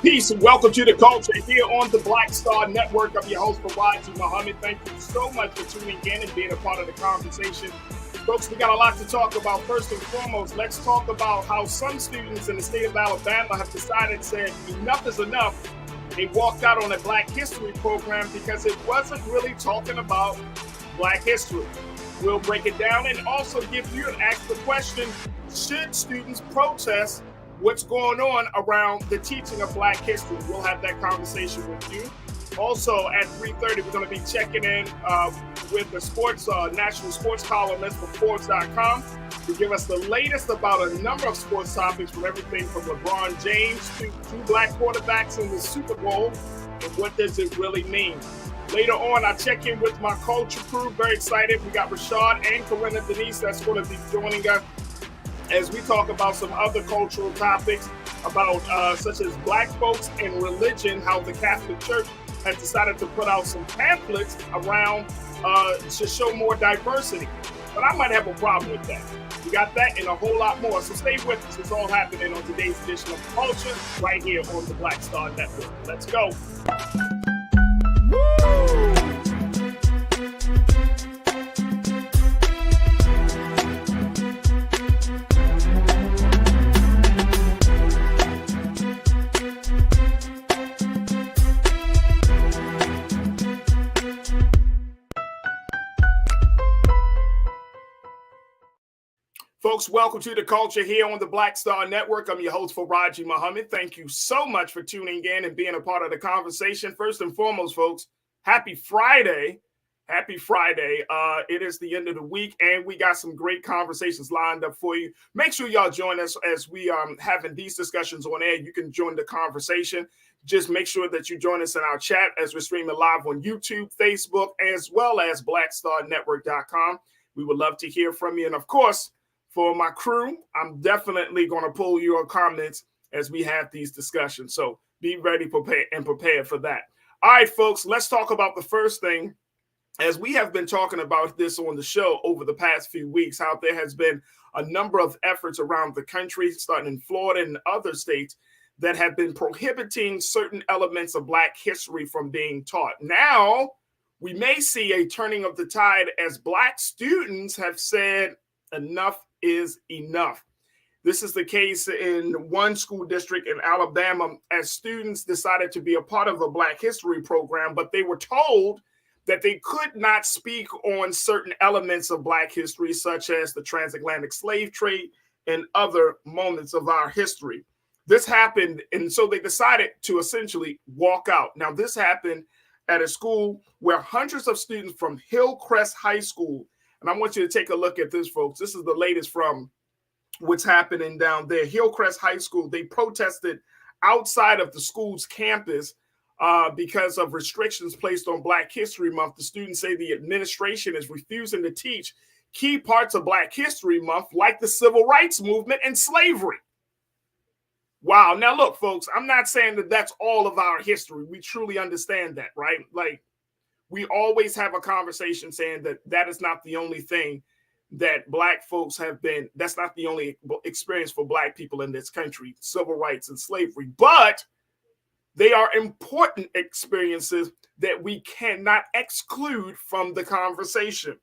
Peace and welcome to the culture here on the Black Star Network. I'm your host, Farajii. Thank you so much for tuning in and being a part of the conversation. Folks, we got a lot to talk about. First and foremost, let's talk about how some students in the state of Alabama have decided, said enough is enough. They walked out on a Black History program because it wasn't really talking about Black history. We'll break it down and also give you and ask the question, should students protest what's going on around the teaching of Black history? We'll have that conversation with you. Also at 3:30, we're going to be checking in with the sports national sports columnist from Forbes.com to give us the latest about a number of sports topics, from everything from LeBron James to two Black quarterbacks in the Super Bowl, and what does it really mean? Later on, I check in with my culture crew. Very excited. We got Rashad and Corinna Denise that's going to be joining us as we talk about some other cultural topics about such as Black folks and religion, how the Catholic Church has decided to put out some pamphlets around to show more diversity. But I might have a problem with that. We got that and a whole lot more. So stay with us. It's all happening on today's edition of Culture right here on the Black Star Network. Let's go. Folks, welcome to the culture here on the Black Star Network. I'm your host, Farajii. Thank you so much for tuning in and being a part of the conversation. First and foremost, folks, happy Friday. Happy Friday. It is the end of the week, and we got some great conversations lined up for you. Make sure y'all join us as we having these discussions on air. You can join the conversation. Just make sure that you join us in our chat as we're streaming live on YouTube, Facebook, as well as blackstarnetwork.com. We would love to hear from you. And of course, for my crew, I'm definitely going to pull your comments as we have these discussions. So be ready, prepared for that. All right, folks, let's talk about the first thing. As we have been talking about this on the show over the past few weeks, how there has been a number of efforts around the country, starting in Florida and other states, that have been prohibiting certain elements of Black history from being taught. Now, we may see a turning of the tide as Black students have said enough is enough. This is the case in one school district in Alabama, as students decided to be a part of a Black history program, but they were told that they could not speak on certain elements of Black history, such as the transatlantic slave trade and other moments of our history. This happened, and so they decided to essentially walk out. Now, this happened at a school where hundreds of students from Hillcrest High School, and I want you to take a look at this, folks. This is the latest from what's happening down there. Hillcrest High School, they protested outside of the school's campus because of restrictions placed on Black History Month. The students say the administration is refusing to teach key parts of Black History Month, like the Civil Rights Movement and slavery. Wow. Now, look, folks, I'm not saying that that's all of our history. We truly understand that, right? Like, we always have a conversation saying that that is not the only thing that Black folks have been. That's not the only experience for Black people in this country, civil rights and slavery. But they are important experiences that we cannot exclude from the conversation.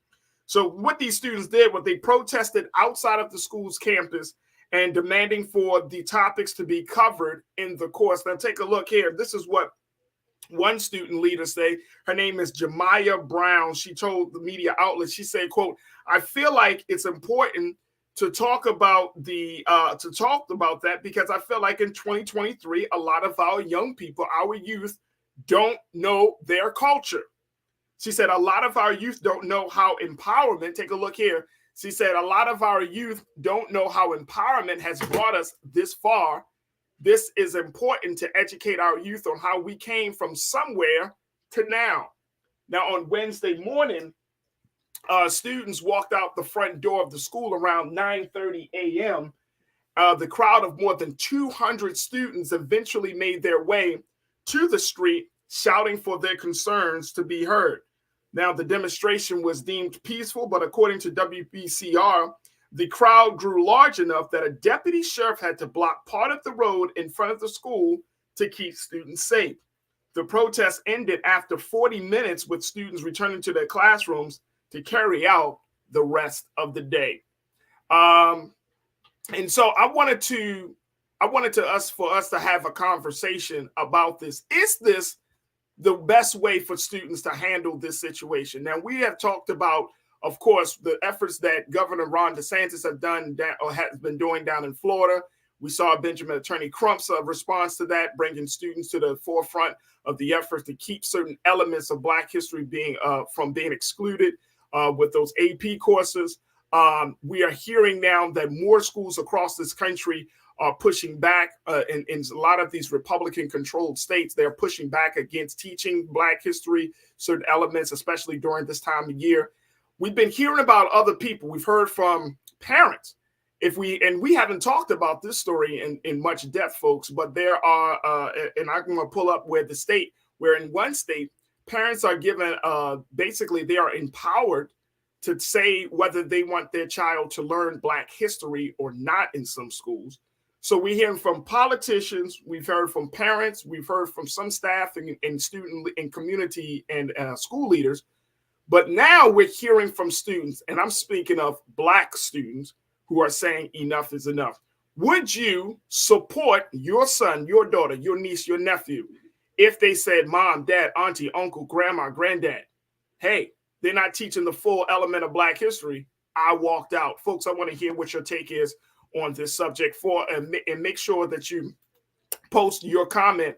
So what these students did, what they protested outside of the school's campus and demanding for the topics to be covered in the course. Now, take a look here. This is what one student leader say. Her name is Jemiah Brown. She told the media outlet, she said, quote, "I feel like it's important to talk about that because I feel like in 2023, a lot of our young people, our youth, don't know their culture." She said, a lot of our youth don't know how empowerment, take a look here. She said, a lot of our youth don't know how empowerment has brought us this far. This is important to educate our youth on how we came from somewhere to now. Now, on Wednesday morning, students walked out the front door of the school around 9:30 a.m. The crowd of more than 200 students eventually made their way to the street, shouting for their concerns to be heard. Now, the demonstration was deemed peaceful, but according to WBCR, the crowd grew large enough that a deputy sheriff had to block part of the road in front of the school to keep students safe. The protest ended after 40 minutes with students returning to their classrooms to carry out the rest of the day. And so I wanted for us to have a conversation about this. Is this the best way for students to handle this situation? Now, we have talked about, of course, the efforts that Governor Ron DeSantis has been doing down in Florida. We saw Benjamin Attorney Crump's response to that, bringing students to the forefront of the effort to keep certain elements of Black history from being excluded with those AP courses. We are hearing now that more schools across this country are pushing back in a lot of these Republican-controlled states. They're pushing back against teaching Black history, certain elements, especially during this time of year. We've been hearing about other people. We've heard from parents. We haven't talked about this story in much depth, folks, but there are, and I'm going to pull up where in one state, parents are given, basically they are empowered to say whether they want their child to learn Black history or not in some schools. So we hear from politicians, we've heard from parents, we've heard from some staff and student and community and school leaders, but now we're hearing from students, and I'm speaking of Black students who are saying enough is enough. Would you support your son, your daughter, your niece, your nephew, if they said, mom, dad, auntie, uncle, grandma, granddad, hey, they're not teaching the full element of Black history, I walked out? Folks, I want to hear what your take is on this subject and make sure that you post your comment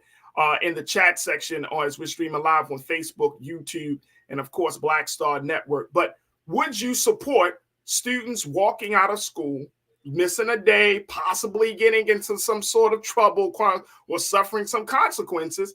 in the chat section or as we're streaming live on Facebook, YouTube, and of course, Black Star Network. But would you support students walking out of school, missing a day, possibly getting into some sort of trouble or suffering some consequences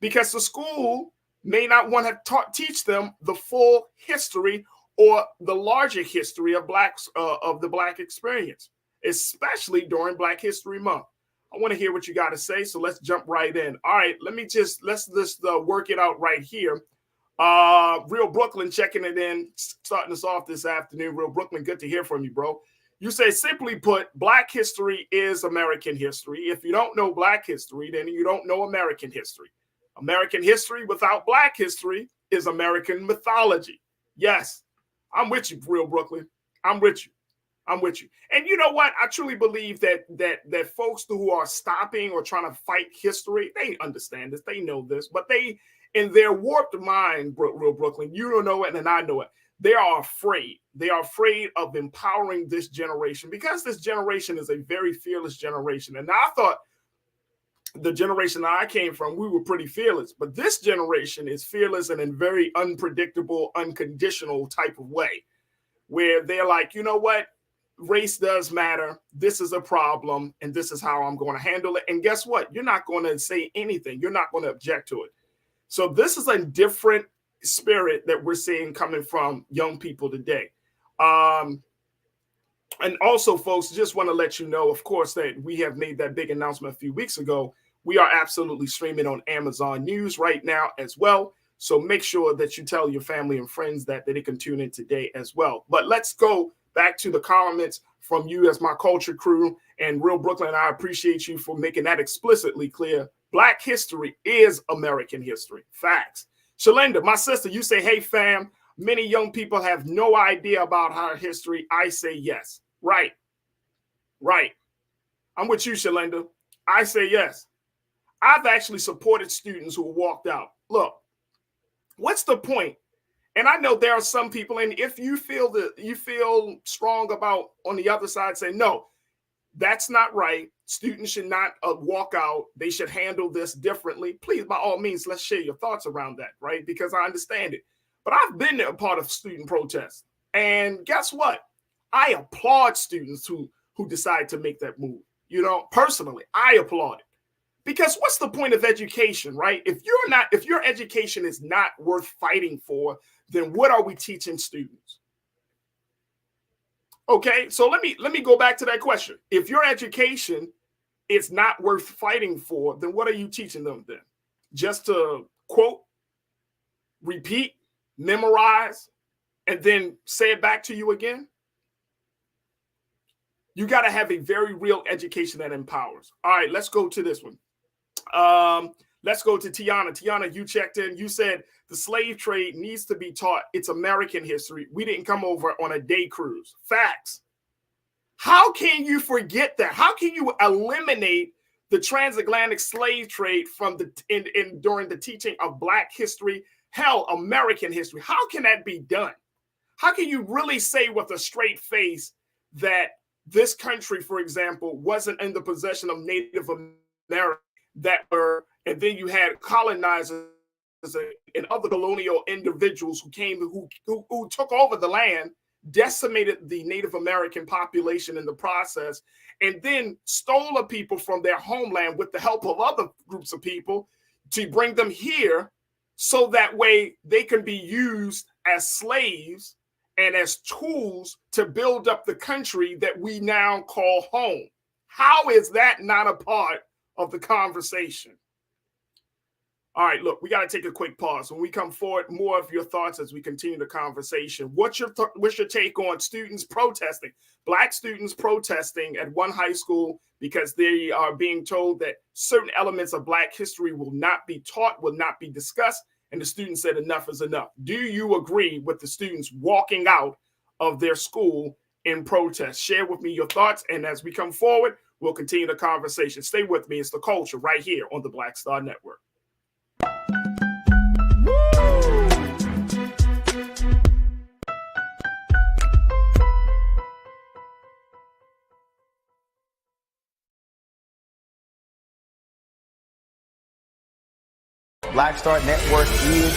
because the school may not want to teach them the full history or the larger history of the Black experience, especially during Black History Month? I want to hear what you got to say, so let's jump right in. All right, let's just work it out right here. Real Brooklyn checking it in, starting us off this afternoon. Real Brooklyn, good to hear from you, bro. You say, simply put, Black history is American history. If you don't know Black history, then you don't know American history. American history without Black history is American mythology. Yes, I'm with you, Real Brooklyn. I'm with you. And you know what? I truly believe that folks who are stopping or trying to fight history, they understand this. They know this, but they, in their warped mind, Real Brooklyn, you don't know it and I know it. They are afraid. They are afraid of empowering this generation because this generation is a very fearless generation. And I thought the generation that I came from, we were pretty fearless. But this generation is fearless and in very unpredictable, unconditional type of way, where they're like, you know what? Race does matter. This is a problem, and this is how I'm going to handle it. And guess what? You're not going to say anything. You're not going to object to it. So this is a different spirit that we're seeing coming from young people today. And also, folks, just want to let you know, of course, that we have made that big announcement a few weeks ago. We are absolutely streaming on Amazon News right now as well. So make sure that you tell your family and friends that they can tune in today as well. But let's go back to the comments from you as my culture crew. And Real Brooklyn, I appreciate you for making that explicitly clear. Black history is American history. Facts. Shalinda, my sister, you say, hey, fam, many young people have no idea about our history. I say yes. Right. I'm with you, Shalinda. I say yes. I've actually supported students who walked out. Look, what's the point? And I know there are some people, and if you feel strong about on the other side, say, no, that's not right. Students should not walk out. They should handle this differently. Please, by all means, let's share your thoughts around that, right? Because I understand it. But I've been a part of student protests. And guess what? I applaud students who decide to make that move. You know, personally, I applaud it. Because what's the point of education, right? If your education is not worth fighting for, then what are we teaching students? Okay, so let me go back to that question. If your education is not worth fighting for, then what are you teaching them then? Just to quote, repeat, memorize, and then say it back to you again? You got to have a very real education that empowers. All right, let's go to this one. Let's go to Tiana. Tiana, you checked in. You said the slave trade needs to be taught. It's American history. We didn't come over on a day cruise. Facts. How can you forget that? How can you eliminate the transatlantic slave trade from during the teaching of Black history, hell, American history? How can that be done? How can you really say with a straight face that this country, for example, wasn't in the possession of Native Americans and then you had colonizers and other colonial individuals who came, who took over the land, decimated the Native American population in the process, and then stole a people from their homeland with the help of other groups of people to bring them here so that way they can be used as slaves and as tools to build up the country that we now call home. How is that not a part of the conversation? All right, look, we got to take a quick pause. When we come forward, more of your thoughts as we continue the conversation. What's your take on students protesting, Black students protesting at one high school because they are being told that certain elements of Black history will not be taught, will not be discussed, and the students said enough is enough. Do you agree with the students walking out of their school in protest? Share with me your thoughts, and as we come forward, we'll continue the conversation. Stay with me. It's The Culture right here on the Black Star Network. Black Star Network is here.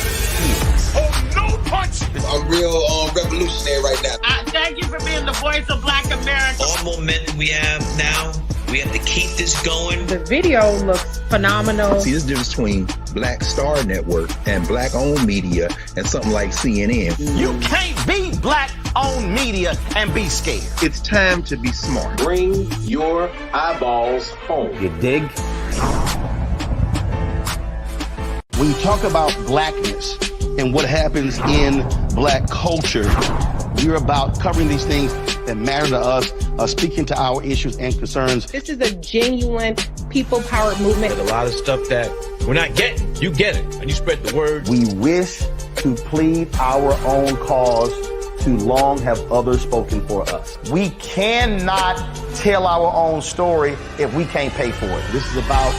Oh, no punch! I'm real revolutionary right now. Thank you for being the voice of Black America. All momentum we have now, we have to keep this going. The video looks phenomenal. See, there's a difference between Black Star Network and Black-owned media and something like CNN. You can't be Black-owned media and be scared. It's time to be smart. Bring your eyeballs home. You dig? When you talk about blackness and what happens in Black culture, we're about covering these things that matter to us, speaking to our issues and concerns. This is a genuine people-powered movement. There's a lot of stuff that we're not getting. You get it, and you spread the word. We wish to plead our own cause. Too long have others spoken for us. We cannot tell our own story if we can't pay for it. This is about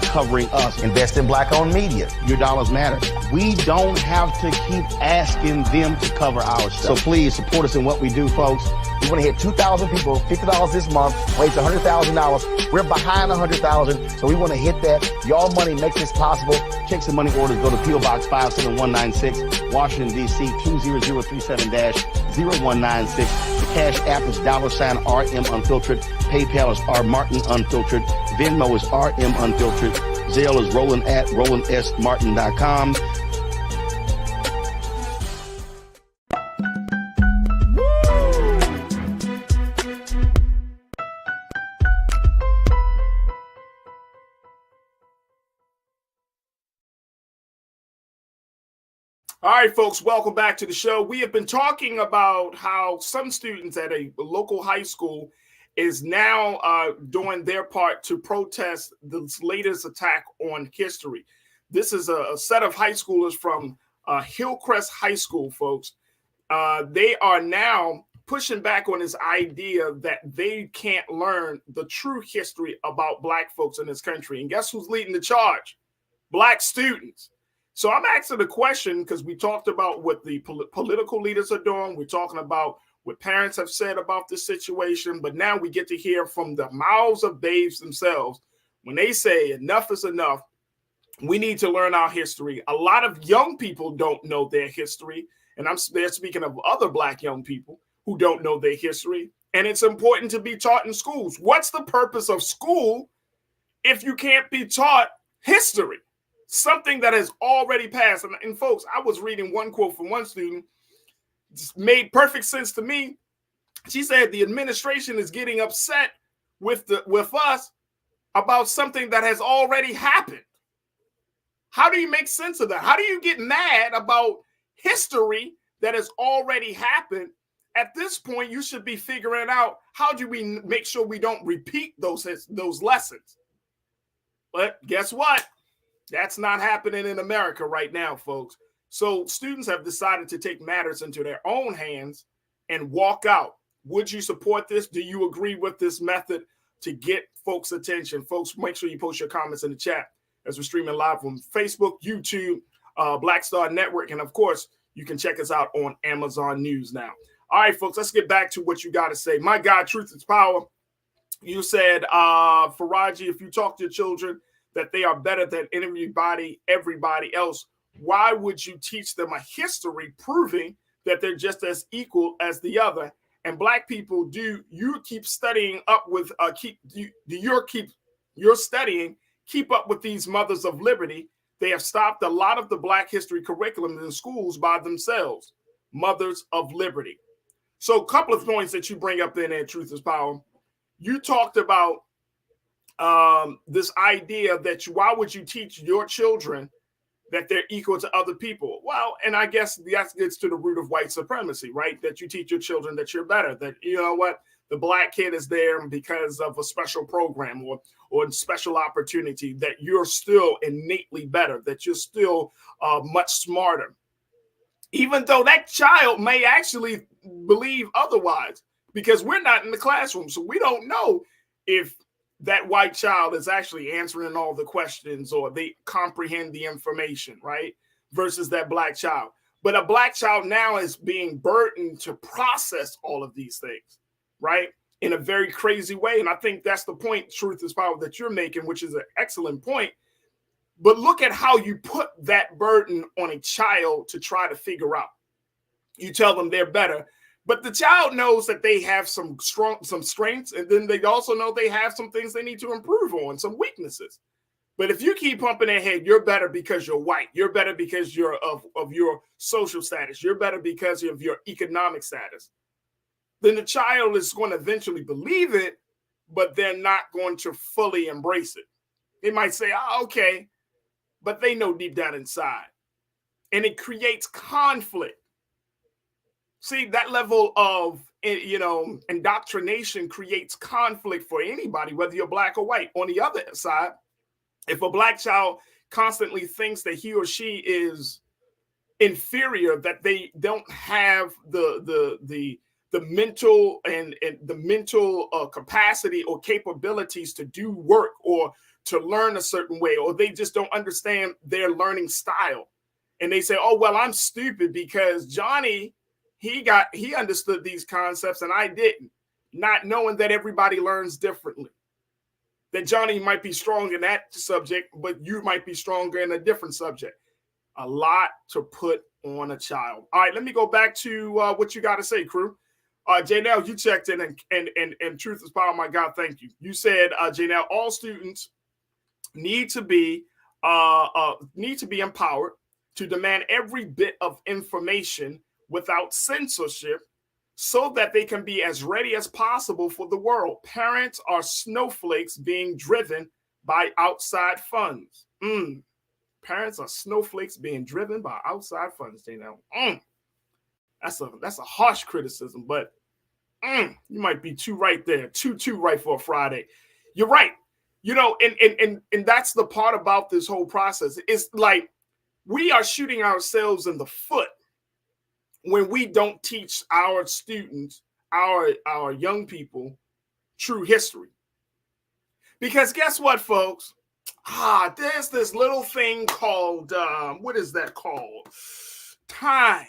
covering us. Invest in Black-owned media. Your dollars matter. We don't have to keep asking them to cover our stuff. So please support us in what we do, folks. We want to hit 2,000 people, $50 this month, raise $100,000. We're behind 100,000, so we want to hit that. Y'all money makes this possible. Checks and money orders go to P.O. Box 57196, Washington, D.C. 20037-0196. The Cash App is $RM Unfiltered. PayPal is R Martin Unfiltered. Venmo is RM Unfiltered. Zelle is Roland at RolandSMartin.com. All right, folks, welcome back to the show. We have been talking about how some students at a local high school is now doing their part to protest this latest attack on history. This is a set of high schoolers from Hillcrest High School, folks. They are now pushing back on this idea that they can't learn the true history about Black folks in this country. And guess who's leading the charge? Black students. So I'm asking the question because we talked about what the political leaders are doing. We're talking about what parents have said about this situation. But now we get to hear from the mouths of babes themselves when they say enough is enough. We need to learn our history. A lot of young people don't know their history. And they're speaking of other Black young people who don't know their history. And it's important to be taught in schools. What's the purpose of school if you can't be taught history? Something that has already passed. And folks, I was reading one quote from one student. It made perfect sense to me. She said the administration is getting upset with us about something that has already happened. How do you make sense of that? How do you get mad about history that has already happened? At this point, you should be figuring out how do we make sure we don't repeat those lessons. But guess what? That's not happening in America right now, folks. So students have decided to take matters into their own hands and walk out. Would you support this? Do you agree with this method to get folks' attention? Folks, make sure you post your comments in the chat as we're streaming live from Facebook, YouTube, Black Star Network, and of course, you can check us out on Amazon News now. All right, folks, let's get back to what you got to say. My God, truth is power. You said, Farajii, if you talk to your children that they are better than everybody else, why would you teach them a history proving that they're just as equal as the other? And Black people, do you keep studying up with you're studying keep up with these mothers of liberty? They have stopped a lot of the Black history curriculum in schools by themselves. Mothers of liberty. So a couple of points that you bring up in there, Truth is Power. You talked about this idea that why would you teach your children that they're equal to other people? Well, and I guess that gets to the root of white supremacy, right? That you teach your children that you're better, that, you know what, the Black kid is there because of a special program or special opportunity, that you're still innately better, that you're still much smarter. Even though that child may actually believe otherwise, because we're not in the classroom. So we don't know if that white child is actually answering all the questions or they comprehend the information, right? Versus that Black child. But a Black child now is being burdened to process all of these things, right? In a very crazy way. And I think that's the point, Truth is Power, that you're making, which is an excellent point. But look at how you put that burden on a child to try to figure out. You tell them they're better, but the child knows that they have some strengths, and then they also know they have some things they need to improve on, some weaknesses. But if you keep pumping their head, you're better because you're white, you're better because you're of your social status, you're better because of your economic status, then the child is going to eventually believe it, but they're not going to fully embrace it. They might say, oh, okay, but they know deep down inside. And it creates conflict. See, that level of, indoctrination creates conflict for anybody, whether you're Black or white. On the other side, if a Black child constantly thinks that he or she is inferior, that they don't have the mental and the mental capacity or capabilities to do work or to learn a certain way, or they just don't understand their learning style. And they say, oh, well, I'm stupid because Johnny, he understood these concepts and I didn't, not knowing that everybody learns differently. That Johnny might be strong in that subject, but you might be stronger in a different subject. A lot to put on a child. All right, let me go back to what you got to say, crew. Janelle, you checked in and Truth is Power. My God, thank you. You said, Janelle, all students need to be empowered to demand every bit of information without censorship so that they can be as ready as possible for the world. Parents are snowflakes being driven by outside funds. Parents are snowflakes being driven by outside funds, Janelle. That's a harsh criticism, but you might be too right there. Too right for a Friday. You're right. And that's the part about this whole process. It's like we are shooting ourselves in the foot when we don't teach our students, our young people, true history. Because guess what, folks? There's this little thing called, what is that called? Time.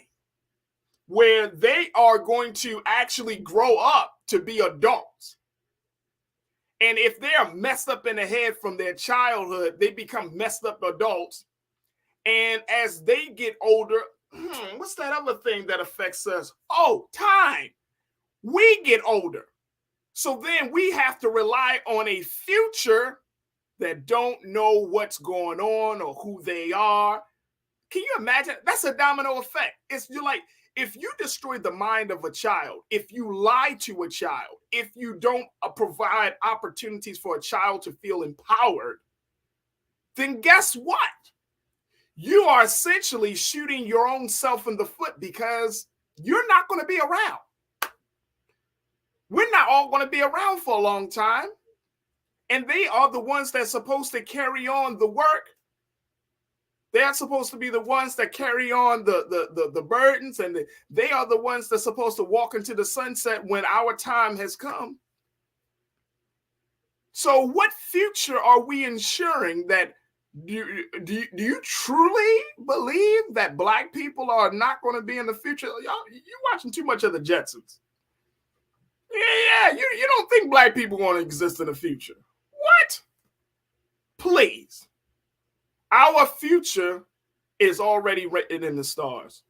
Where they are going to actually grow up to be adults. And if they are messed up in the head from their childhood, they become messed up adults. And as they get older, what's that other thing that affects us? Oh, time. We get older. So then we have to rely on a future that don't know what's going on or who they are. Can you imagine? That's a domino effect. You're like, if you destroy the mind of a child, if you lie to a child, if you don't provide opportunities for a child to feel empowered, then guess what? You are essentially shooting your own self in the foot because you're not going to be around. We're not all going to be around for a long time. And they are the ones that's supposed to carry on the work. They're supposed to be the ones that carry on the burdens, and they are the ones that's supposed to walk into the sunset when our time has come. So what future are we ensuring that? Do you truly believe that Black people are not going to be in the future? Y'all, you're watching too much of the Jetsons. Yeah, you don't think Black people are going to exist in the future. What? Please. Our future is already written in the stars.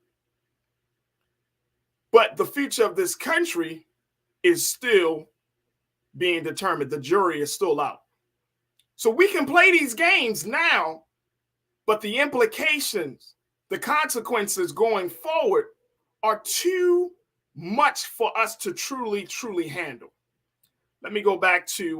But the future of this country is still being determined. The jury is still out. So we can play these games now, but the implications, the consequences going forward are too much for us to truly handle. Let me go back to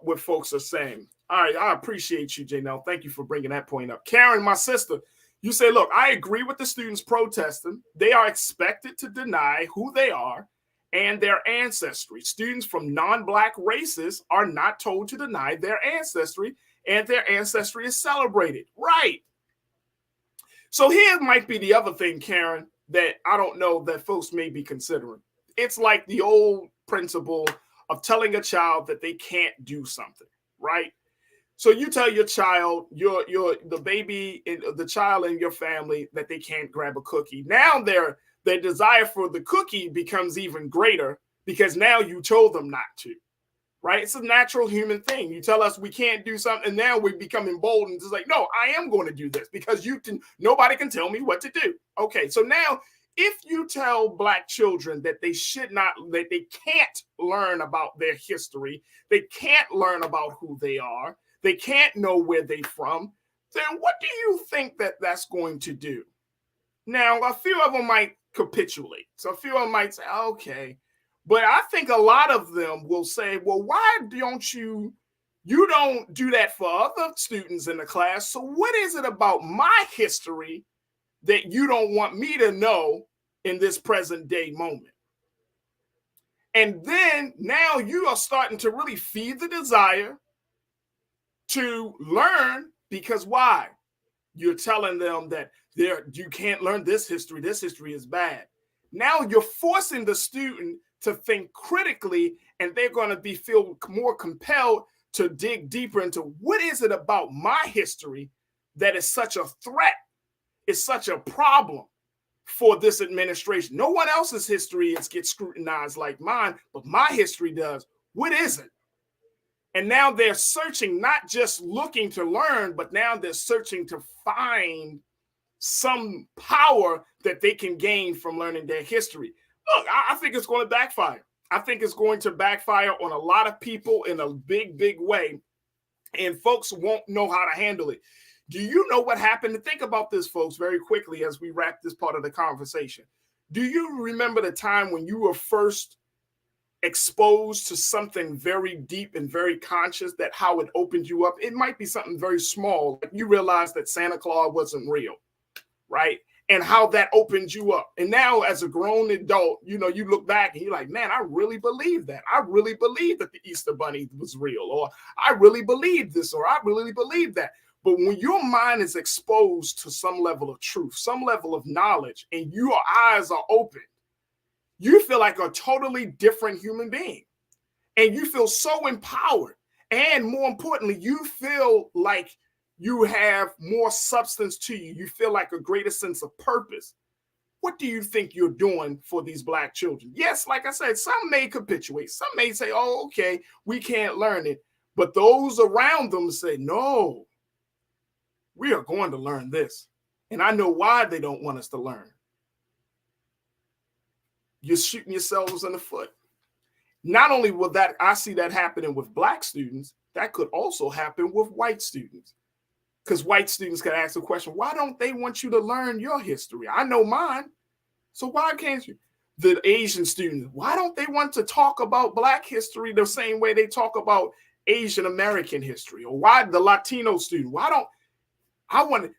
what folks are saying. All right, I appreciate you, Janelle. Thank you for bringing that point up. Karen, my sister, you say, look, I agree with the students protesting. They are expected to deny who they are and their ancestry. Students from non-Black races are not told to deny their ancestry, and their ancestry is celebrated. Right. So here might be the other thing, Karen, that I don't know that folks may be considering. It's like the old principle of telling a child that they can't do something, right? So you tell your child, the baby, the child in your family, that they can't grab a cookie. Now their desire for the cookie becomes even greater because now you told them not to, right? It's a natural human thing. You tell us we can't do something, and now we become emboldened. It's like, no, I am going to do this because nobody can tell me what to do. Okay, so now if you tell Black children that they can't learn about their history, they can't learn about who they are, they can't know where they're from, then what do you think that that's going to do? Now, a few of them might capitulate. So a few of them might say, okay. But I think a lot of them will say, well, why don't you don't do that for other students in the class. So what is it about my history that you don't want me to know in this present day moment? And then now you are starting to really feed the desire to learn, because why? You're telling them that you can't learn this history is bad. Now you're forcing the student to think critically, and they're going to feel more compelled to dig deeper into what is it about my history that is such a threat, is such a problem for this administration. No one else's history gets scrutinized like mine, but my history does. What is it? And now they're searching, not just looking to learn, but now they're searching to find some power that they can gain from learning their history. Look, I think it's going to backfire. I think it's going to backfire on a lot of people in a big, big way. And folks won't know how to handle it. Do you know what happened? And think about this, folks, very quickly as we wrap this part of the conversation. Do you remember the time when you were first exposed to something very deep and very conscious, that how it opened you up? It might be something very small. Like you realized that Santa Claus wasn't real, right? And how that opened you up. And now as a grown adult, you look back and you're like, man, I really believe that. I really believe that the Easter Bunny was real, or I really believe this, or I really believe that. But when your mind is exposed to some level of truth, some level of knowledge, and your eyes are open, you feel like a totally different human being. And you feel so empowered. And more importantly, you feel like you have more substance to you. You feel like a greater sense of purpose. What do you think you're doing for these Black children? Yes, like I said, some may capitulate. Some may say, oh, okay, we can't learn it. But those around them say, no, we are going to learn this. And I know why they don't want us to learn. You're shooting yourselves in the foot. Not only will that, I see that happening with Black students, that could also happen with white students. Because white students can ask the question, why don't they want you to learn your history? I know mine. So why can't you? The Asian students, why don't they want to talk about Black history the same way they talk about Asian American history? Or why the Latino student?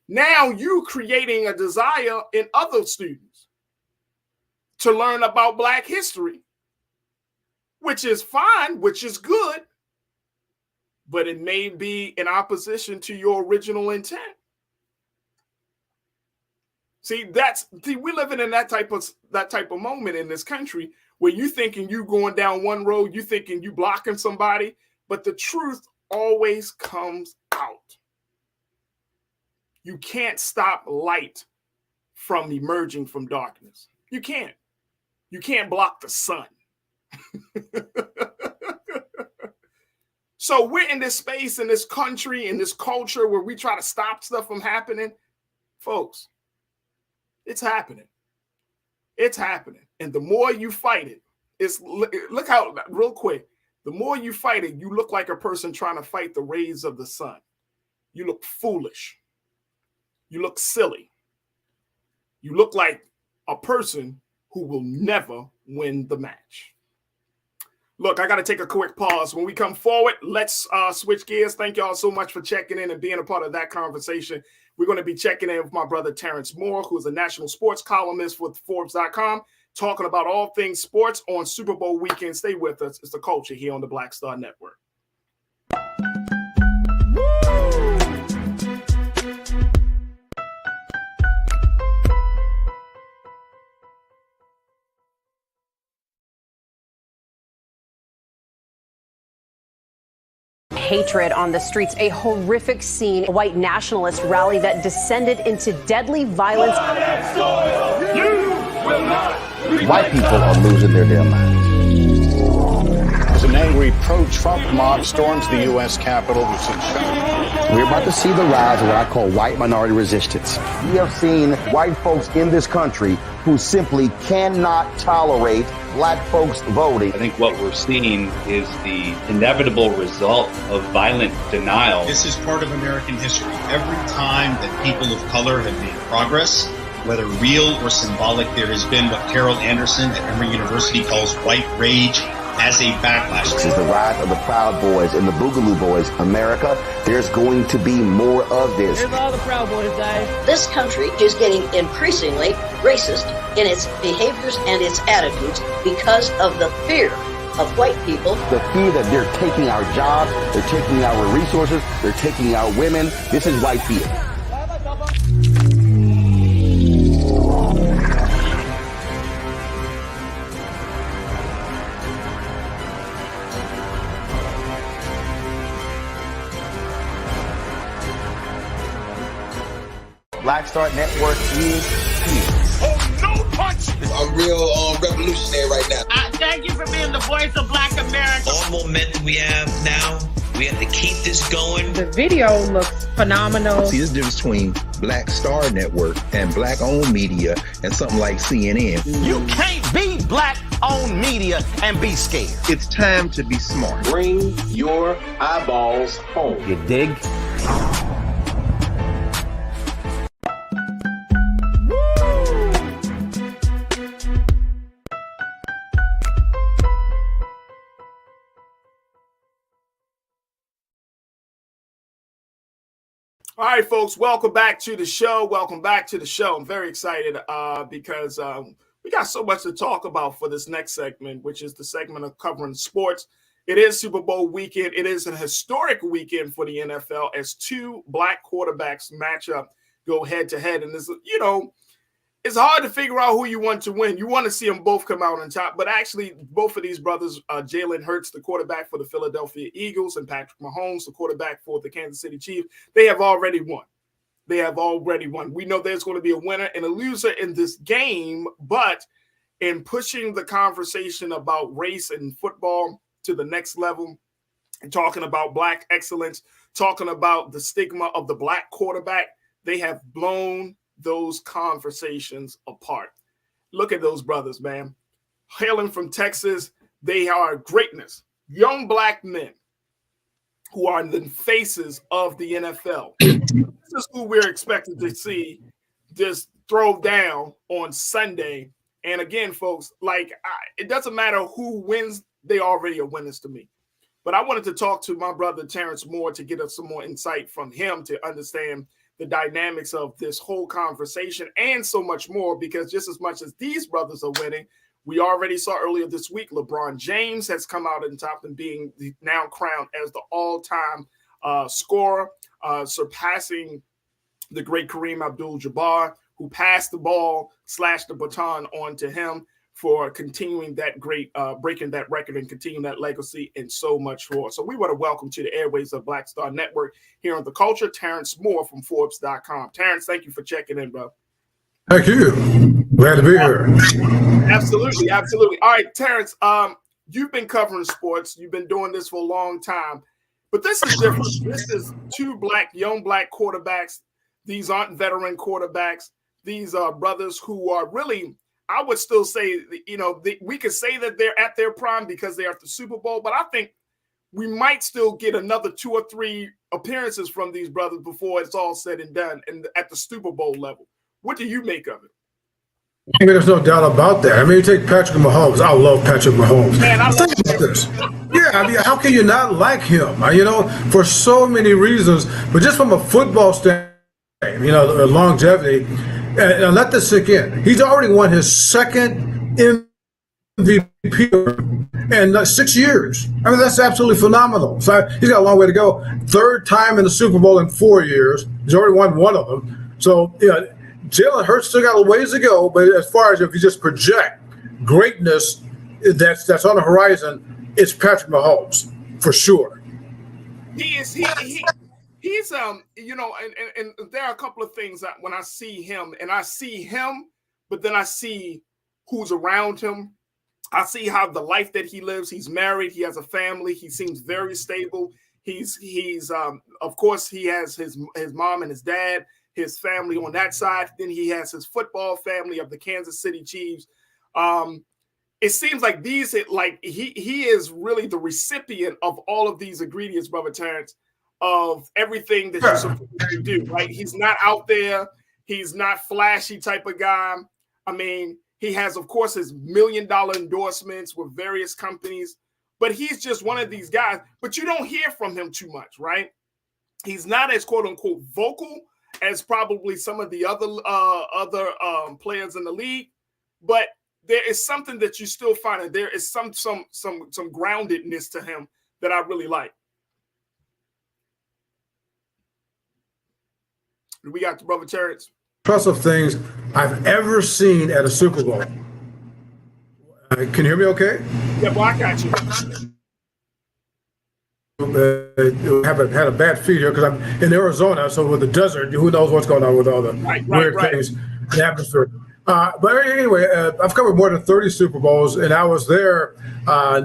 Now you creating a desire in other students to learn about Black history, which is fine, which is good. but it may be in opposition to your original intent. See, we're living in that type of moment in this country where you thinking you going down one road, you thinking you blocking somebody, but the truth always comes out. You can't stop light from emerging from darkness. You can't. You can't block the sun. So we're in this space, in this country, in this culture where we try to stop stuff from happening. Folks, it's happening. It's happening. And the more you fight it, look how, real quick, the more you fight it, you look like a person trying to fight the rays of the sun. You look foolish. You look silly. You look like a person who will never win the match. Look, I got to take a quick pause. When we come forward, let's switch gears. Thank y'all so much for checking in and being a part of that conversation. We're going to be checking in with my brother Terrence Moore, who is a national sports columnist with Forbes.com, talking about all things sports on Super Bowl weekend. Stay with us. It's The Culture here on the Black Star Network. Hatred on the streets, a horrific scene, a white nationalist rally that descended into deadly violence. White people are losing their damn minds. An angry pro-Trump mob storms the U.S. Capitol. We're about to see the rise of what I call white minority resistance. We have seen white folks in this country who simply cannot tolerate black folks voting. I think what we're seeing is the inevitable result of violent denial. This is part of American history. Every time that people of color have made progress, whether real or symbolic, there has been what Carol Anderson at Emory University calls white rage as a backlash. This is the rise of the Proud Boys and the Boogaloo Boys. America, there's going to be more of this. Here's all the Proud Boys, guys. This country is getting increasingly racist in its behaviors and its attitudes because of the fear of white people. The fear that they're taking our jobs, they're taking our resources, they're taking our women. This is white fear. Black Star Network is here. Oh, no punch! I'm real revolutionary right now. Thank you for being the voice of Black America. All momentum we have now, we have to keep this going. The video looks phenomenal. See, this difference between Black Star Network and black-owned media and something like CNN. You can't be black-owned media and be scared. It's time to be smart. Bring your eyeballs home. You dig? All right, folks, welcome back to the show. Welcome back to the show. I'm very excited because we got so much to talk about for this next segment, which is the segment of covering sports. It is Super Bowl weekend. It is an historic weekend for the NFL as two black quarterbacks match up, go head to head. And this, it's hard to figure out who you want to win. You want to see them both come out on top, but actually both of these brothers, Jalen Hurts, the quarterback for the Philadelphia Eagles, and Patrick Mahomes, the quarterback for the Kansas City Chiefs, they have already won. They have already won. We know there's going to be a winner and a loser in this game, but in pushing the conversation about race and football to the next level, and talking about black excellence, talking about the stigma of the black quarterback, they have blown those conversations apart. Look at those brothers, man. Hailing from Texas, they are greatness. Young black men who are the faces of the NFL. This is who we're expected to see just throw down on Sunday. And again, folks, it doesn't matter who wins, they already are winners to me. But I wanted to talk to my brother Terrence Moore to get us some more insight from him to understand the dynamics of this whole conversation and so much more, because just as much as these brothers are winning, We already saw earlier this week, LeBron James has come out and top and being now crowned as the all-time scorer, surpassing the great Kareem Abdul-Jabbar, who passed the ball, slashed the baton on to him for continuing that great, breaking that record and continuing that legacy and so much more. So we want to welcome to the airways of Black Star Network here on The Culture, Terrence Moore from Forbes.com. Terrence, thank you for checking in, bro. Thank you. Glad to be here. Absolutely, absolutely. All right, Terrence, you've been covering sports. You've been doing this for a long time, but this is different. This is two young black quarterbacks. These aren't veteran quarterbacks. These are brothers who are really, I would still say, we could say that they're at their prime because they're at the Super Bowl, but I think we might still get another 2 or 3 appearances from these brothers before it's all said and done and at the Super Bowl level. What do you make of it? I mean, there's no doubt about that. I mean, you take Patrick Mahomes. I love Patrick Mahomes. Man, I think about this. Yeah, I mean, how can you not like him? For so many reasons, but just from a football standpoint, longevity. And let this sink in. He's already won his second MVP in 6 years. I mean, that's absolutely phenomenal. So he's got a long way to go. Third time in the Super Bowl in 4 years. He's already won one of them. So, Jalen Hurts still got a ways to go. But as far as if you just project greatness that's on the horizon, it's Patrick Mahomes for sure. He's and there are a couple of things that when I see him, but then I see who's around him. I see how the life that he lives. He's married. He has a family. He seems very stable. He's of course he has his mom and his dad, his family on that side. Then he has his football family of the Kansas City Chiefs. It seems like he is really the recipient of all of these ingredients, Brother Terrence, of everything that you're supposed to do, right? He's not out there. He's not flashy type of guy. I mean, he has, of course, his $1 million endorsements with various companies, but he's just one of these guys. But you don't hear from him too much, right? He's not as quote unquote vocal as probably some of the other players in the league, but there is something that you still find, and there is some groundedness to him that I really like. We got the Brother Terrence. Impressive things I've ever seen at a Super Bowl. Can you hear me okay? Yeah, well, I got you. Had a bad feed here because I'm in Arizona, so with the desert, who knows what's going on with all the weird things in the atmosphere. But anyway, I've covered more than 30 Super Bowls, and I was there,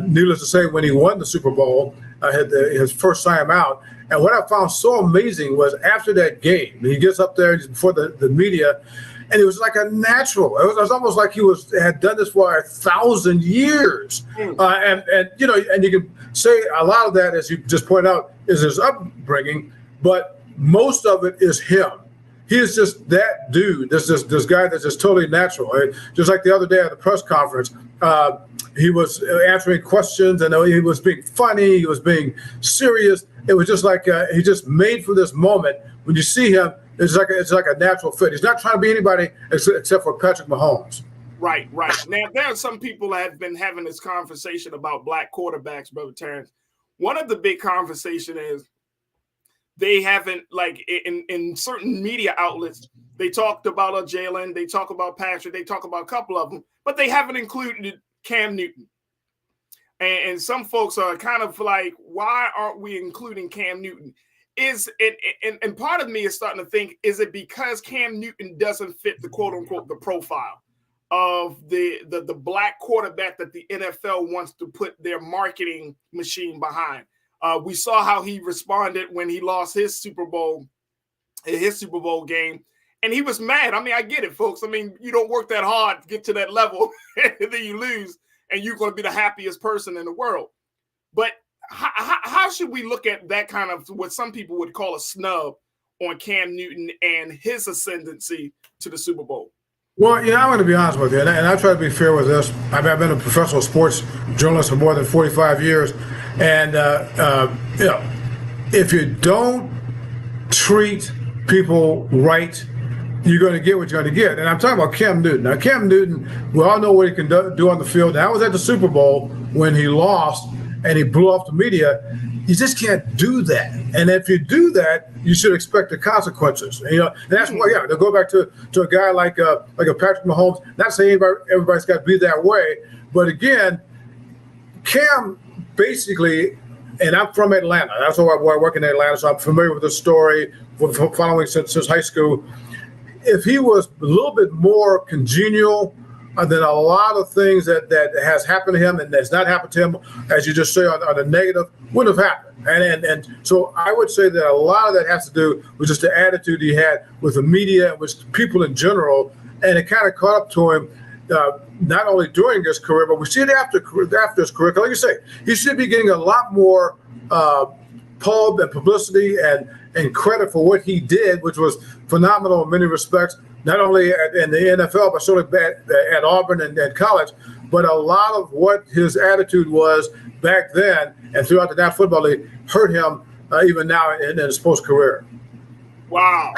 needless to say, when he won the Super Bowl. I had his first time out. And what I found so amazing was after that game, he gets up there before the media, and it was like a natural. It was almost like he had done this for 1,000 years. And you can say a lot of that, as you just pointed out, is his upbringing, but most of it is him. He is just that dude. This guy that's just totally natural. Just like the other day at the press conference, he was answering questions, and he was being funny. He was being serious. It was just like he just made for this moment. When you see him, it's like a natural fit. He's not trying to be anybody except for Patrick Mahomes. Right. Now, there are some people that have been having this conversation about black quarterbacks, Brother Terrence. One of the big conversation is they haven't, like in certain media outlets, they talked about Jalen, they talk about Patrick, they talk about a couple of them, but they haven't included Cam Newton. And some folks are kind of like, why aren't we including Cam Newton? And part of me is starting to think, is it because Cam Newton doesn't fit the quote unquote the profile of the black quarterback that the NFL wants to put their marketing machine behind? We saw how he responded when he lost his Super Bowl game, and he was mad. I mean, I get it, folks. I mean, you don't work that hard to get to that level, and then you lose, and you're going to be the happiest person in the world. But how should we look at that kind of what some people would call a snub on Cam Newton and his ascendancy to the Super Bowl? Well, I'm going to be honest with you, and I try to be fair with this. I've been a professional sports journalist for more than 45 years, and if you don't treat people right, you're going to get what you're going to get. And I'm talking about Cam Newton. Now, Cam Newton, we all know what he can do on the field. And I was at the Super Bowl when he lost and he blew off the media. You just can't do that. And if you do that, you should expect the consequences. And, and that's why, they'll go back to a guy like a Patrick Mahomes. Not saying everybody's got to be that way, but again, Cam basically, and I'm from Atlanta. That's why I work in Atlanta, so I'm familiar with the story, following since high school. If he was a little bit more congenial, then a lot of things that has happened to him and that's not happened to him, as you just say, on the negative, wouldn't have happened. And so I would say that a lot of that has to do with just the attitude he had with the media and with people in general, and it kind of caught up to him. Not only during his career, but we see it after his career. Like you say, he should be getting a lot more pub and publicity and credit for what he did, which was phenomenal in many respects, not only in the NFL, but certainly at Auburn and at college. But a lot of what his attitude was back then and throughout the National Football League hurt him even now in his post-career. Wow.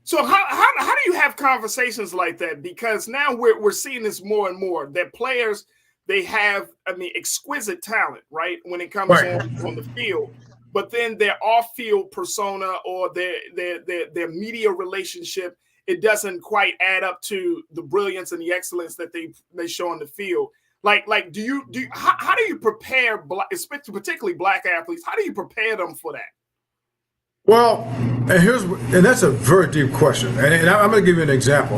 So how do you have conversations like that? Because now we're seeing this more and more, that players, they have, exquisite talent, right, when it comes on the field. But then their off-field persona or their media relationship, it doesn't quite add up to the brilliance and the excellence that they show on the field. Like how do you prepare, particularly black athletes? How do you prepare them for that? Well, and that's a very deep question. And I'm going to give you an example.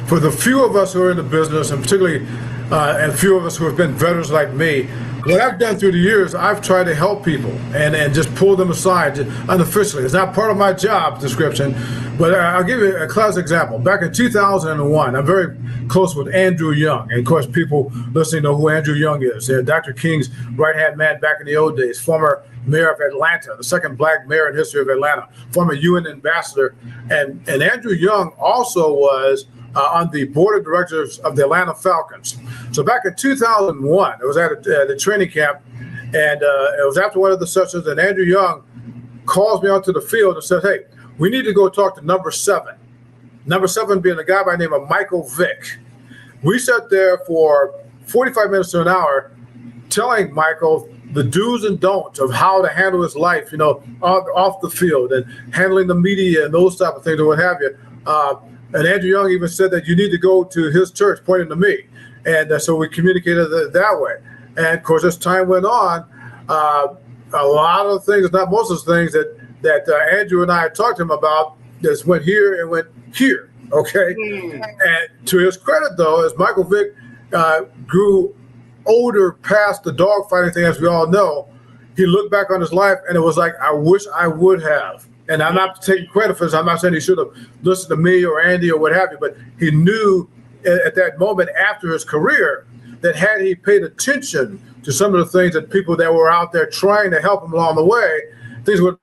For the few of us who are in the business, and particularly and few of us who have been veterans like me, what I've done through the years, I've tried to help people and just pull them aside unofficially. It's not part of my job description, but I'll give you a classic example. Back in 2001, I'm very close with Andrew Young. And of course, people listening know who Andrew Young is. Dr. King's right-hand man back in the old days, former mayor of Atlanta, the second black mayor in history of Atlanta, former UN ambassador. And Andrew Young also was on the board of directors of the Atlanta Falcons. So back in 2001, it was at a training camp, and it was after one of the sessions, and Andrew Young calls me onto the field and says, "Hey, we need to go talk to number 7. Number 7 being a guy by the name of Michael Vick." We sat there for 45 minutes to an hour telling Michael the do's and don'ts of how to handle his life, off the field and handling the media and those type of things and what have you. And Andrew Young even said that you need to go to his church, pointing to me. And so we communicated that way. And of course, as time went on, a lot of things, not most of the things that Andrew and I talked to him about, just went here and went here. Okay. And to his credit, though, as Michael Vick grew older past the dogfighting thing, as we all know, he looked back on his life and it was like, I wish I would have. And I'm not taking credit for this. I'm not saying he should have listened to me or Andy or what have you, but he knew at that moment after his career that had he paid attention to some of the things that people that were out there trying to help him along the way, things would.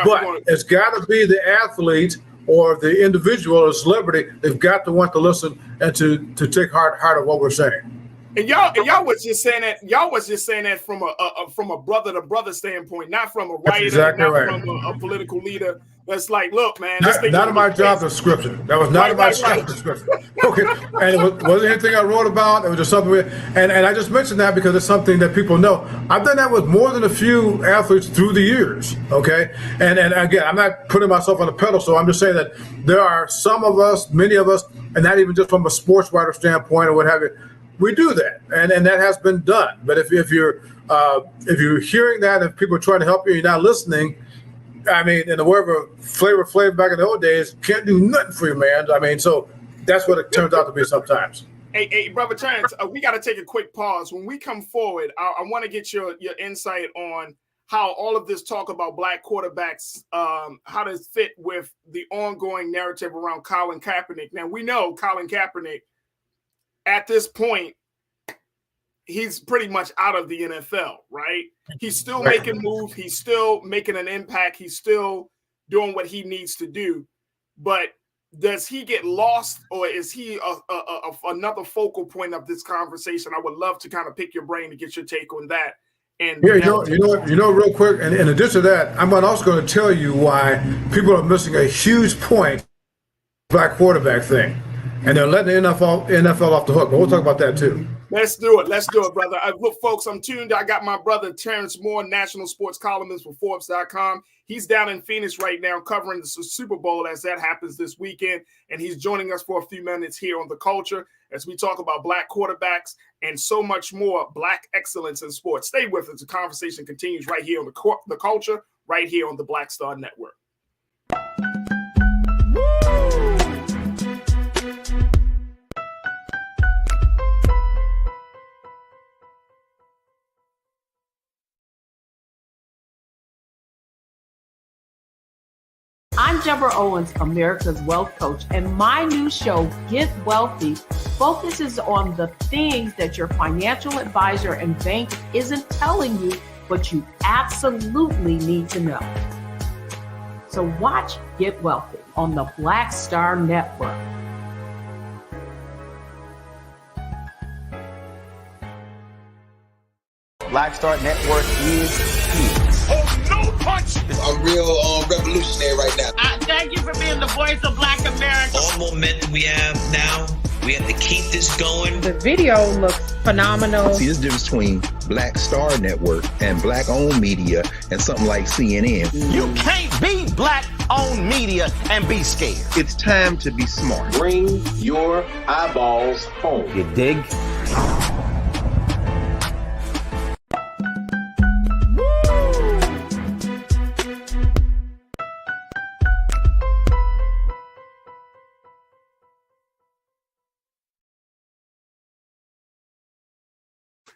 But it's got to be the athlete or the individual or celebrity. They've got to want to listen and to take heart of what we're saying. And y'all was just saying that. Y'all was just saying that from a brother to brother standpoint, not from a writer, exactly not from a political leader. That's like, look, man. Not in my job description. That was not in my job description. Okay, and it wasn't anything I wrote about. It was just something. And I just mentioned that because it's something that people know. I've done that with more than a few athletes through the years. Okay, and again, I'm not putting myself on a pedestal. I'm just saying that there are some of us, many of us, and not even just from a sports writer standpoint or what have you. We do that, and that has been done. But if you're hearing that, if people are trying to help you, you're not listening. I mean, in the word of Flavor Flav back in the old days, can't do nothing for you, man. I mean, so that's what it turns out to be sometimes. Hey, Brother Terrence, we got to take a quick pause. When we come forward, I want to get your insight on how all of this talk about black quarterbacks, how does fit with the ongoing narrative around Colin Kaepernick. Now, we know Colin Kaepernick, at this point, he's pretty much out of the NFL, right? He's still making moves. He's still making an impact. He's still doing what he needs to do. But does he get lost, or is he another focal point of this conversation? I would love to kind of pick your brain to get your take on that. And yeah, real quick, and in addition to that, I'm also going to tell you why people are missing a huge point, black quarterback thing, and they're letting the NFL off the hook. But we'll talk about that too. Let's do it, brother. Look, folks, I'm tuned. I got my brother Terrence Moore, national sports columnist for Forbes.com. He's down in Phoenix right now covering the Super Bowl as that happens this weekend, and he's joining us for a few minutes here on The Culture as we talk about black quarterbacks and so much more black excellence in sports. Stay with us. The conversation continues right here on The Culture, right here on the Black Star Network. I'm Deborah Owens, America's Wealth Coach, and my new show, Get Wealthy, focuses on the things that your financial advisor and bank isn't telling you, but you absolutely need to know. So watch Get Wealthy on the Black Star Network. Black Star Network is here. Oh, no punch! I'm real revolutionary right now. Thank you for being the voice of Black America. All momentum we have now, we have to keep this going. The video looks phenomenal. See, there's a difference between Black Star Network and black-owned media and something like CNN. You can't be black-owned media and be scared. It's time to be smart. Bring your eyeballs home. You dig?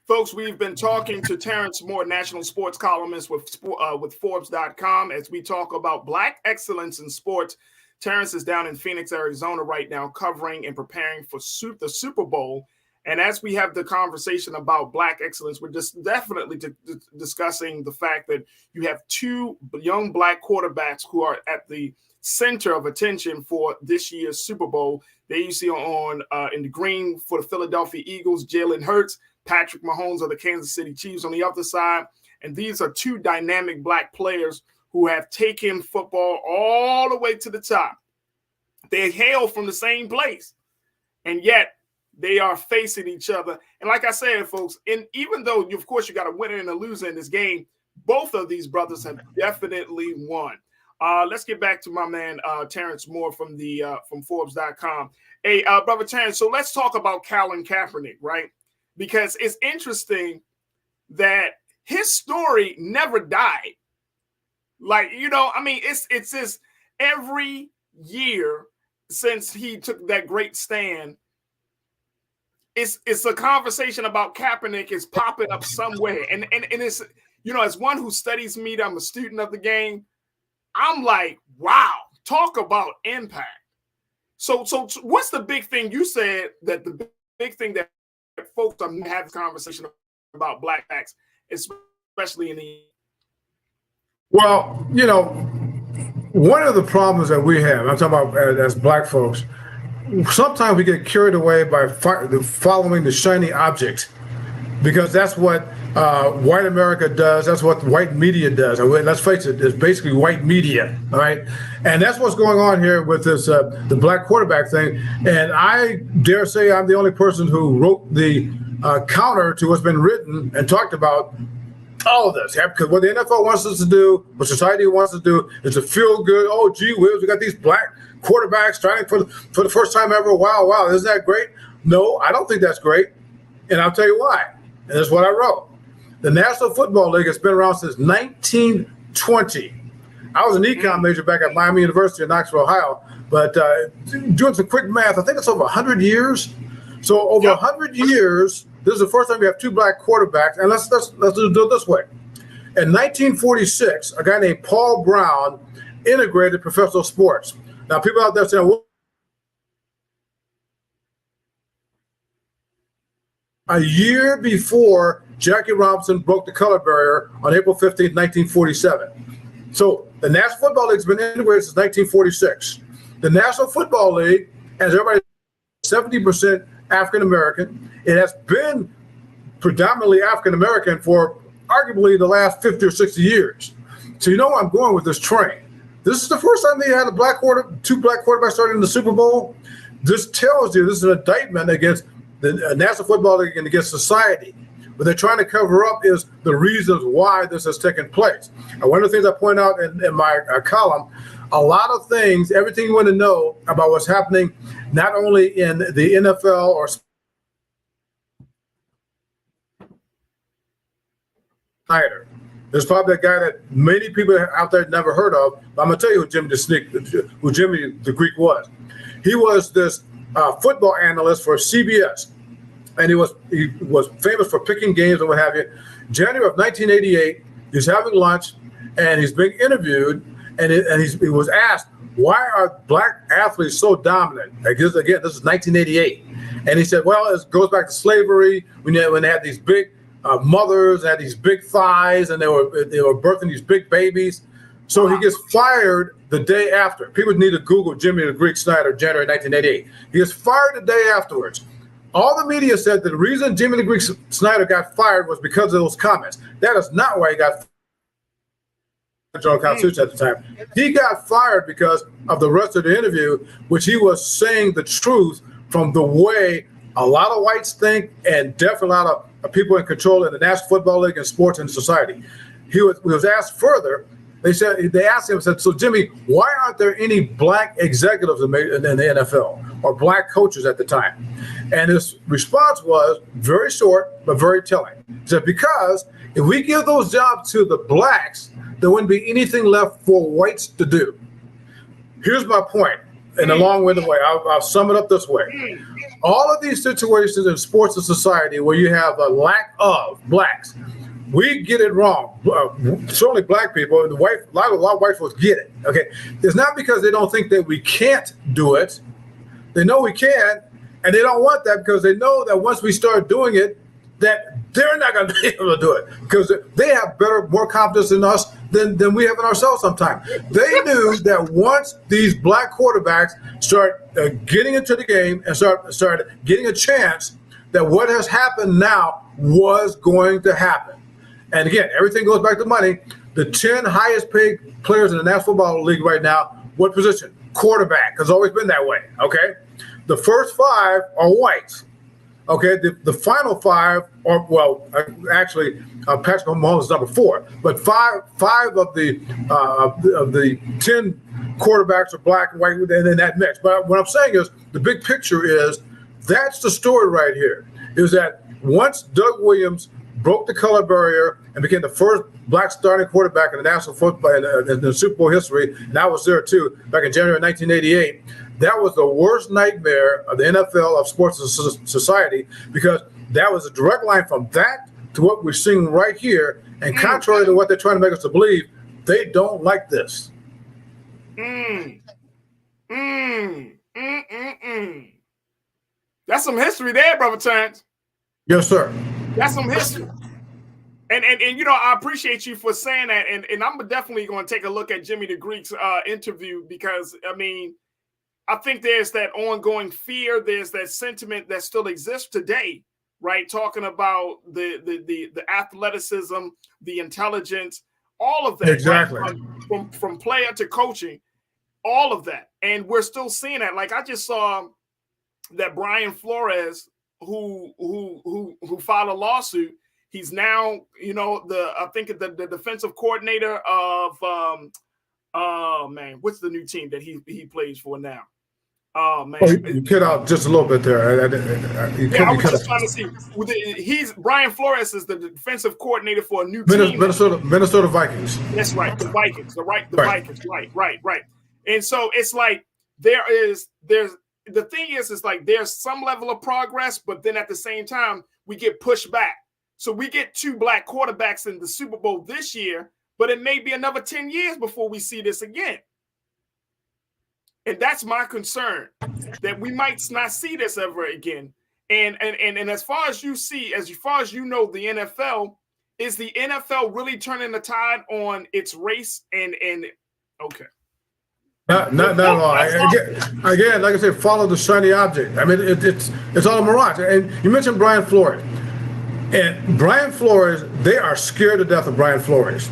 Folks, we've been talking to Terrence Moore, national sports columnist with Forbes.com, as we talk about black excellence in sports. Terrence is down in Phoenix, Arizona right now, covering and preparing for the Super Bowl. And as we have the conversation about black excellence, we're just definitely discussing the fact that you have two young black quarterbacks who are at the center of attention for this year's Super Bowl. There you see on in the green for the Philadelphia Eagles, Jalen Hurts, Patrick Mahomes of the Kansas City Chiefs on the other side. And these are two dynamic black players who have taken football all the way to the top. They hail from the same place, and yet they are facing each other. And like I said, folks, and even though, of course, you got a winner and a loser in this game, both of these brothers have definitely won. Let's get back to my man, Terrence Moore from Forbes.com. Hey, brother Terrence, so let's talk about Colin Kaepernick, right? Because it's interesting that his story never died. Like, I mean, it's just every year since he took that great stand, it's a conversation about Kaepernick is popping up somewhere. And it's, as one who studies media, I'm a student of the game. I'm like, wow, talk about impact. So what's the big thing you said that the big thing that folks are having a conversation about black backs, especially in the. Well, one of the problems that we have, I'm talking about as black folks, sometimes we get carried away by following the shiny object, because that's what white America does. That's what white media does. And let's face it, it's basically white media, all right? And that's what's going on here with this the black quarterback thing. And I dare say I'm the only person who wrote the counter to what's been written and talked about all of this. Because what the NFL wants us to do, what society wants us to do, is to feel good. Oh, gee whiz, we got these black quarterbacks starting for the first time ever. Wow, isn't that great? No, I don't think that's great. And I'll tell you why. And that's what I wrote. The National Football League has been around since 1920. I was an econ major back at Miami University in Knoxville, Ohio. But doing some quick math, I think it's over 100 years. So over 100 years, this is the first time we have two black quarterbacks. And let's do it this way. In 1946, a guy named Paul Brown integrated professional sports. Now, people out there saying, well, a year before Jackie Robinson broke the color barrier on April 15th, 1947. So the National Football League has been integrated since 1946. The National Football League, as everybody, 70% African American. It has been predominantly African American for arguably the last 50 or 60 years. So you know where I'm going with this train. This is the first time they had two black quarterbacks starting in the Super Bowl. This tells you this is an indictment against the National Football League and against society. What they're trying to cover up is the reasons why this has taken place. And one of the things I point out in my column, a lot of things, everything you want to know about what's happening, not only in the NFL or Snyder. There's probably a guy that many people out there never heard of. But I'm going to tell you who Jimmy the Greek was. He was this football analyst for CBS. And he was famous for picking games and what have you. January of 1988, he's having lunch, and he's being interviewed, and he was asked, why are black athletes so dominant? Again, this is 1988. And he said, well, it goes back to slavery, when they had these big mothers, had these big thighs, and they were birthing these big babies. So he gets fired the day after. People need to Google Jimmy the Greek Snyder, January 1988. He gets fired the day afterwards. All the media said that the reason Jimmy the Greek Snyder got fired was because of those comments. That is not why he got fired. General Constitution at the time. He got fired because of the rest of the interview, which he was saying the truth from the way a lot of whites think, and definitely a lot of people in control in the National Football League and sports and society. He was asked further. They asked him, said, so Jimmy, why aren't there any black executives in the NFL or black coaches at the time? And his response was very short, but very telling. He said, because if we give those jobs to the blacks, there wouldn't be anything left for whites to do. Here's my point, in a long-winded way. I'll sum it up this way. All of these situations in sports and society where you have a lack of blacks, we get it wrong. Certainly black people, a lot of white folks get it. Okay, it's not because they don't think that we can't do it. They know we can, and they don't want that because they know that once we start doing it, that they're not going to be able to do it because they have more confidence in us than we have in ourselves sometimes. They knew that once these black quarterbacks start getting into the game and start getting a chance, that what has happened now was going to happen. And again, everything goes back to money. The 10 highest paid players in the National Football League right now, what position? Quarterback. Has always been that way, okay? The first 5 are whites. Okay, the final 5 are, well, actually, Patrick Mahomes is number 4, but five of the 10 quarterbacks are black and white, and then that mix. But what I'm saying is, the big picture is, that's the story right here, is that once Doug Williams broke the color barrier and became the first black starting quarterback in the National Football in the Super Bowl history, and I was there too, back in January 1988, that was the worst nightmare of the NFL, of sports and society, because that was a direct line from that to what we're seeing right here. And contrary to what they're trying to make us to believe, they don't like this. That's some history there, Brother Terrence. Yes, sir. That's some history. And you know, I appreciate you for saying that. And I'm definitely going to take a look at Jimmy the Greek's interview, because, I mean, I think there's that ongoing fear. There's that sentiment that still exists today, right? Talking about the athleticism, the intelligence, all of that. Exactly. Right? From player to coaching, all of that. And we're still seeing that. Like, I just saw that Brian Flores, who filed a lawsuit, he's now, you know, I think the defensive coordinator of oh man, what's the new team that he plays for now? Oh man, you cut out just a little bit there. I was just trying to see. Brian Flores is the defensive coordinator for a new team, Minnesota Vikings. That's right, the Vikings. Vikings. Right. And so it's like there's the thing is like there's some level of progress, but then at the same time we get pushed back. So we get 2 black quarterbacks in the Super Bowl this year, but it may be another 10 years before we see this again. And that's my concern, that we might not see this ever again. And as far as you see, as far as you know, the NFL, is the NFL really turning the tide on its race and okay. Not at all. Again, like I said, follow the shiny object. I mean, it's all a mirage. And you mentioned Brian Flores. And Brian Flores, they are scared to death of Brian Flores.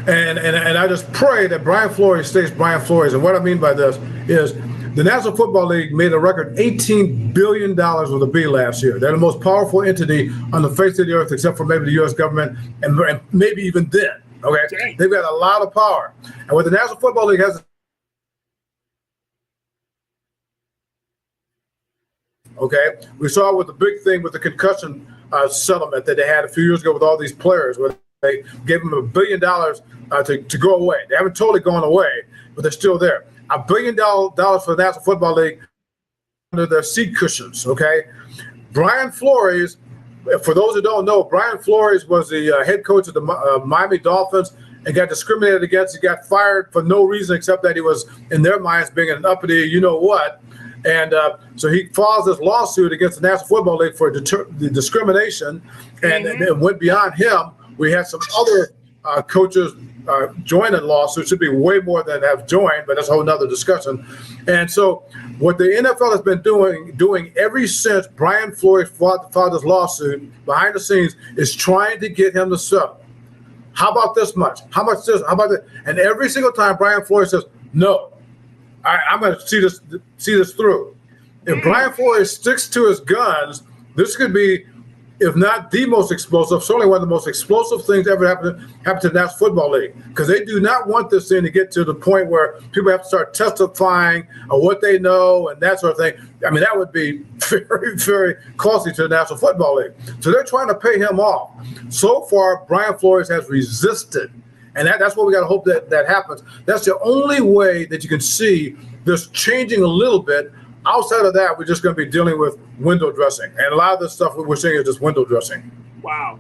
And I just pray that Brian Flores stays Brian Flores. And what I mean by this is the National Football League made a record $18 billion with a B last year. They're the most powerful entity on the face of the earth, except for maybe the U.S. government, and maybe even then. Okay, dang. They've got a lot of power. And what the National Football League has, okay, we saw with the big thing with the concussion settlement that they had a few years ago with all these players, where they gave them $1 billion to go away. They haven't totally gone away, but they're still there. $1 billion for the National Football League under their seat cushions, okay? Brian Flores, for those who don't know, Brian Flores was the head coach of the Miami Dolphins and got discriminated against. He got fired for no reason except that he was, in their minds, being an uppity you-know-what. And so he files this lawsuit against the National Football League for the discrimination, and it went beyond him. We had some other coaches join the lawsuit. Should be way more than have joined, but that's a whole nother discussion. And so what the NFL has been doing ever since Brian Flores filed this lawsuit behind the scenes is trying to get him to settle. How about this much? How much this? How about that? And every single time Brian Flores says, no, I'm going to see this through. If Brian Flores sticks to his guns, this could be, if not the most explosive, certainly one of the most explosive things ever happened to the National Football League, because they do not want this thing to get to the point where people have to start testifying on what they know and that sort of thing. I mean, that would be very, very costly to the National Football League. So they're trying to pay him off. So far, Brian Flores has resisted. And that's what we got to hope that happens. That's the only way that you can see this changing a little bit. Outside of that, we're just going to be dealing with window dressing. And a lot of this stuff we're seeing is just window dressing. Wow.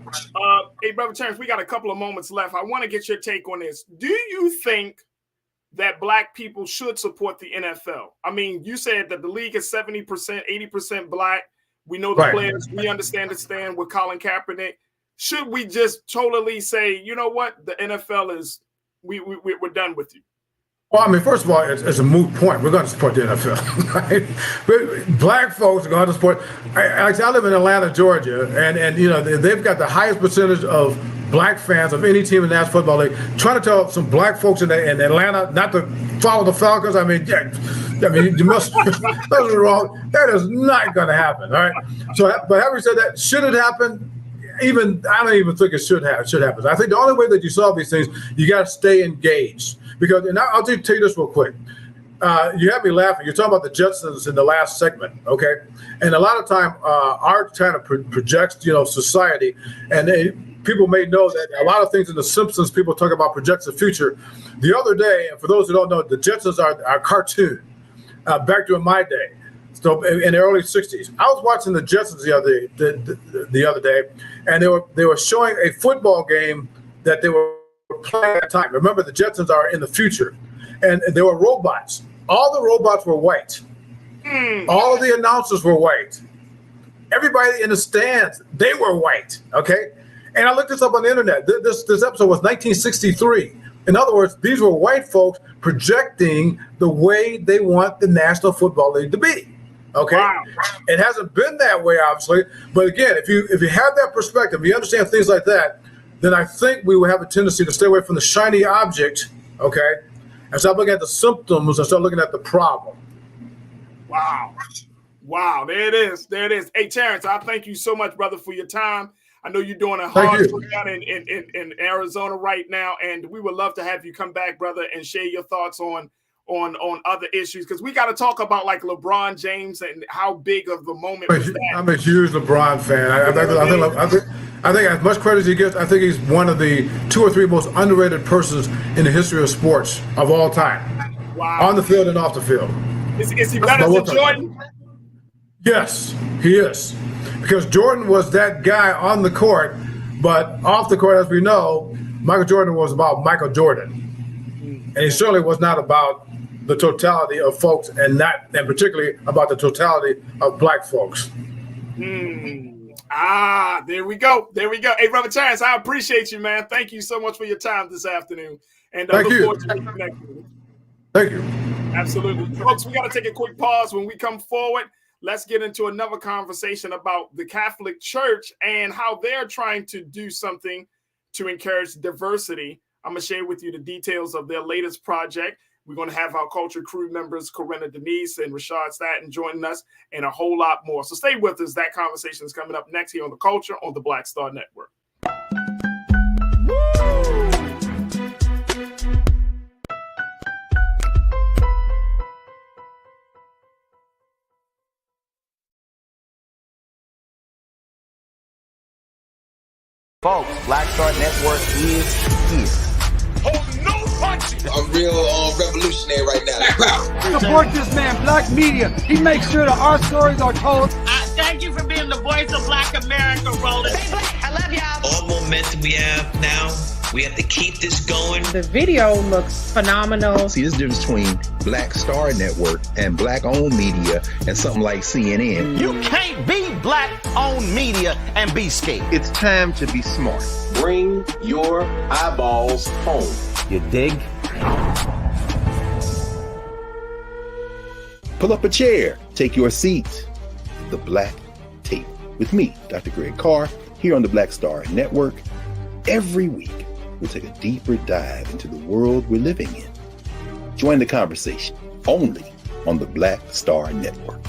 Hey, Brother Terrence, we got a couple of moments left. I want to get your take on this. Do you think that Black people should support the NFL? I mean, you said that the league is 70%, 80% Black. We know the players. We understand the stand with Colin Kaepernick. Should we just totally say, you know what, the NFL is, we're done with you? Well, I mean, first of all, it's a moot point. We're going to support the NFL, right? But Black folks are going to support. I live in Atlanta, Georgia, and you know they've got the highest percentage of Black fans of any team in the National Football League. Trying to tell some Black folks in Atlanta not to follow the Falcons. I mean, you must be wrong. That is not going to happen, all right? So, but having said that, should it happen? I don't even think it should happen. I think the only way that you solve these things, you got to stay engaged. Because, and I'll tell you this real quick. You have me laughing. You're talking about the Jetsons in the last segment, okay? And a lot of time, art kind of projects, society. And people may know that a lot of things in The Simpsons, people talk about projects the future. The other day, and for those who don't know, the Jetsons are a cartoon back during my day. So in the early 60s, I was watching the Jetsons the other day, and they were showing a football game that they were playing at the time. Remember, the Jetsons are in the future, and they were robots. All the robots were white. All of the announcers were white. Everybody in the stands, they were white. Okay, and I looked this up on the internet. This episode was 1963. In other words, these were white folks projecting the way they want the National Football League to be. Okay, wow. It hasn't been that way, obviously. But again, if you have that perspective, you understand things like that, then I think we will have a tendency to stay away from the shiny object, okay, and start looking at the symptoms and start looking at the problem. Wow, there it is. Hey, Terrence, I thank you so much, brother, for your time. I know you're doing a hard work out in Arizona right now, and we would love to have you come back, brother, and share your thoughts on other issues, because we got to talk about like LeBron James and how big of the moment was that. I'm a huge LeBron fan. I think as much credit as he gets, I think he's one of the 2 or 3 most underrated persons in the history of sports of all time. Wow. On the field and off the field. Is he better than Jordan? Yes, he is. Because Jordan was that guy on the court, but off the court, as we know, Michael Jordan was about Michael Jordan. And he certainly was not about the totality of folks, and particularly about the totality of Black folks. There we go. Hey, Brother Terrence, I appreciate you, man. Thank you so much for your time this afternoon. And I look forward to being connected with you. Thank you. Absolutely. Folks, we got to take a quick pause. When we come forward, let's get into another conversation about the Catholic Church and how they're trying to do something to encourage diversity. I'm going to share with you the details of their latest project. We're going to have our culture crew members, Corinna Denise and Rashad Staten, joining us, and a whole lot more. So stay with us. That conversation is coming up next here on The Culture on the Black Star Network. Folks, Black Star Network is here. Oh, no punching. I'm real revolutionary right now. Support this man, Black Media. He makes sure that our stories are told. Thank you for being the voice of Black America, Roland. Stay black. I love y'all. All momentum we have now, we have to keep this going. The video looks phenomenal. See, there's a difference between Black Star Network and black-owned media and something like CNN. You can't be black-owned media and be scared. It's time to be smart. Bring your eyeballs home. You dig? Pull up a chair. Take your seat. The Black Tape with me, Dr. Greg Carr, here on the Black Star Network. Every week, we'll take a deeper dive into the world we're living in. Join the conversation only on the Black Star Network.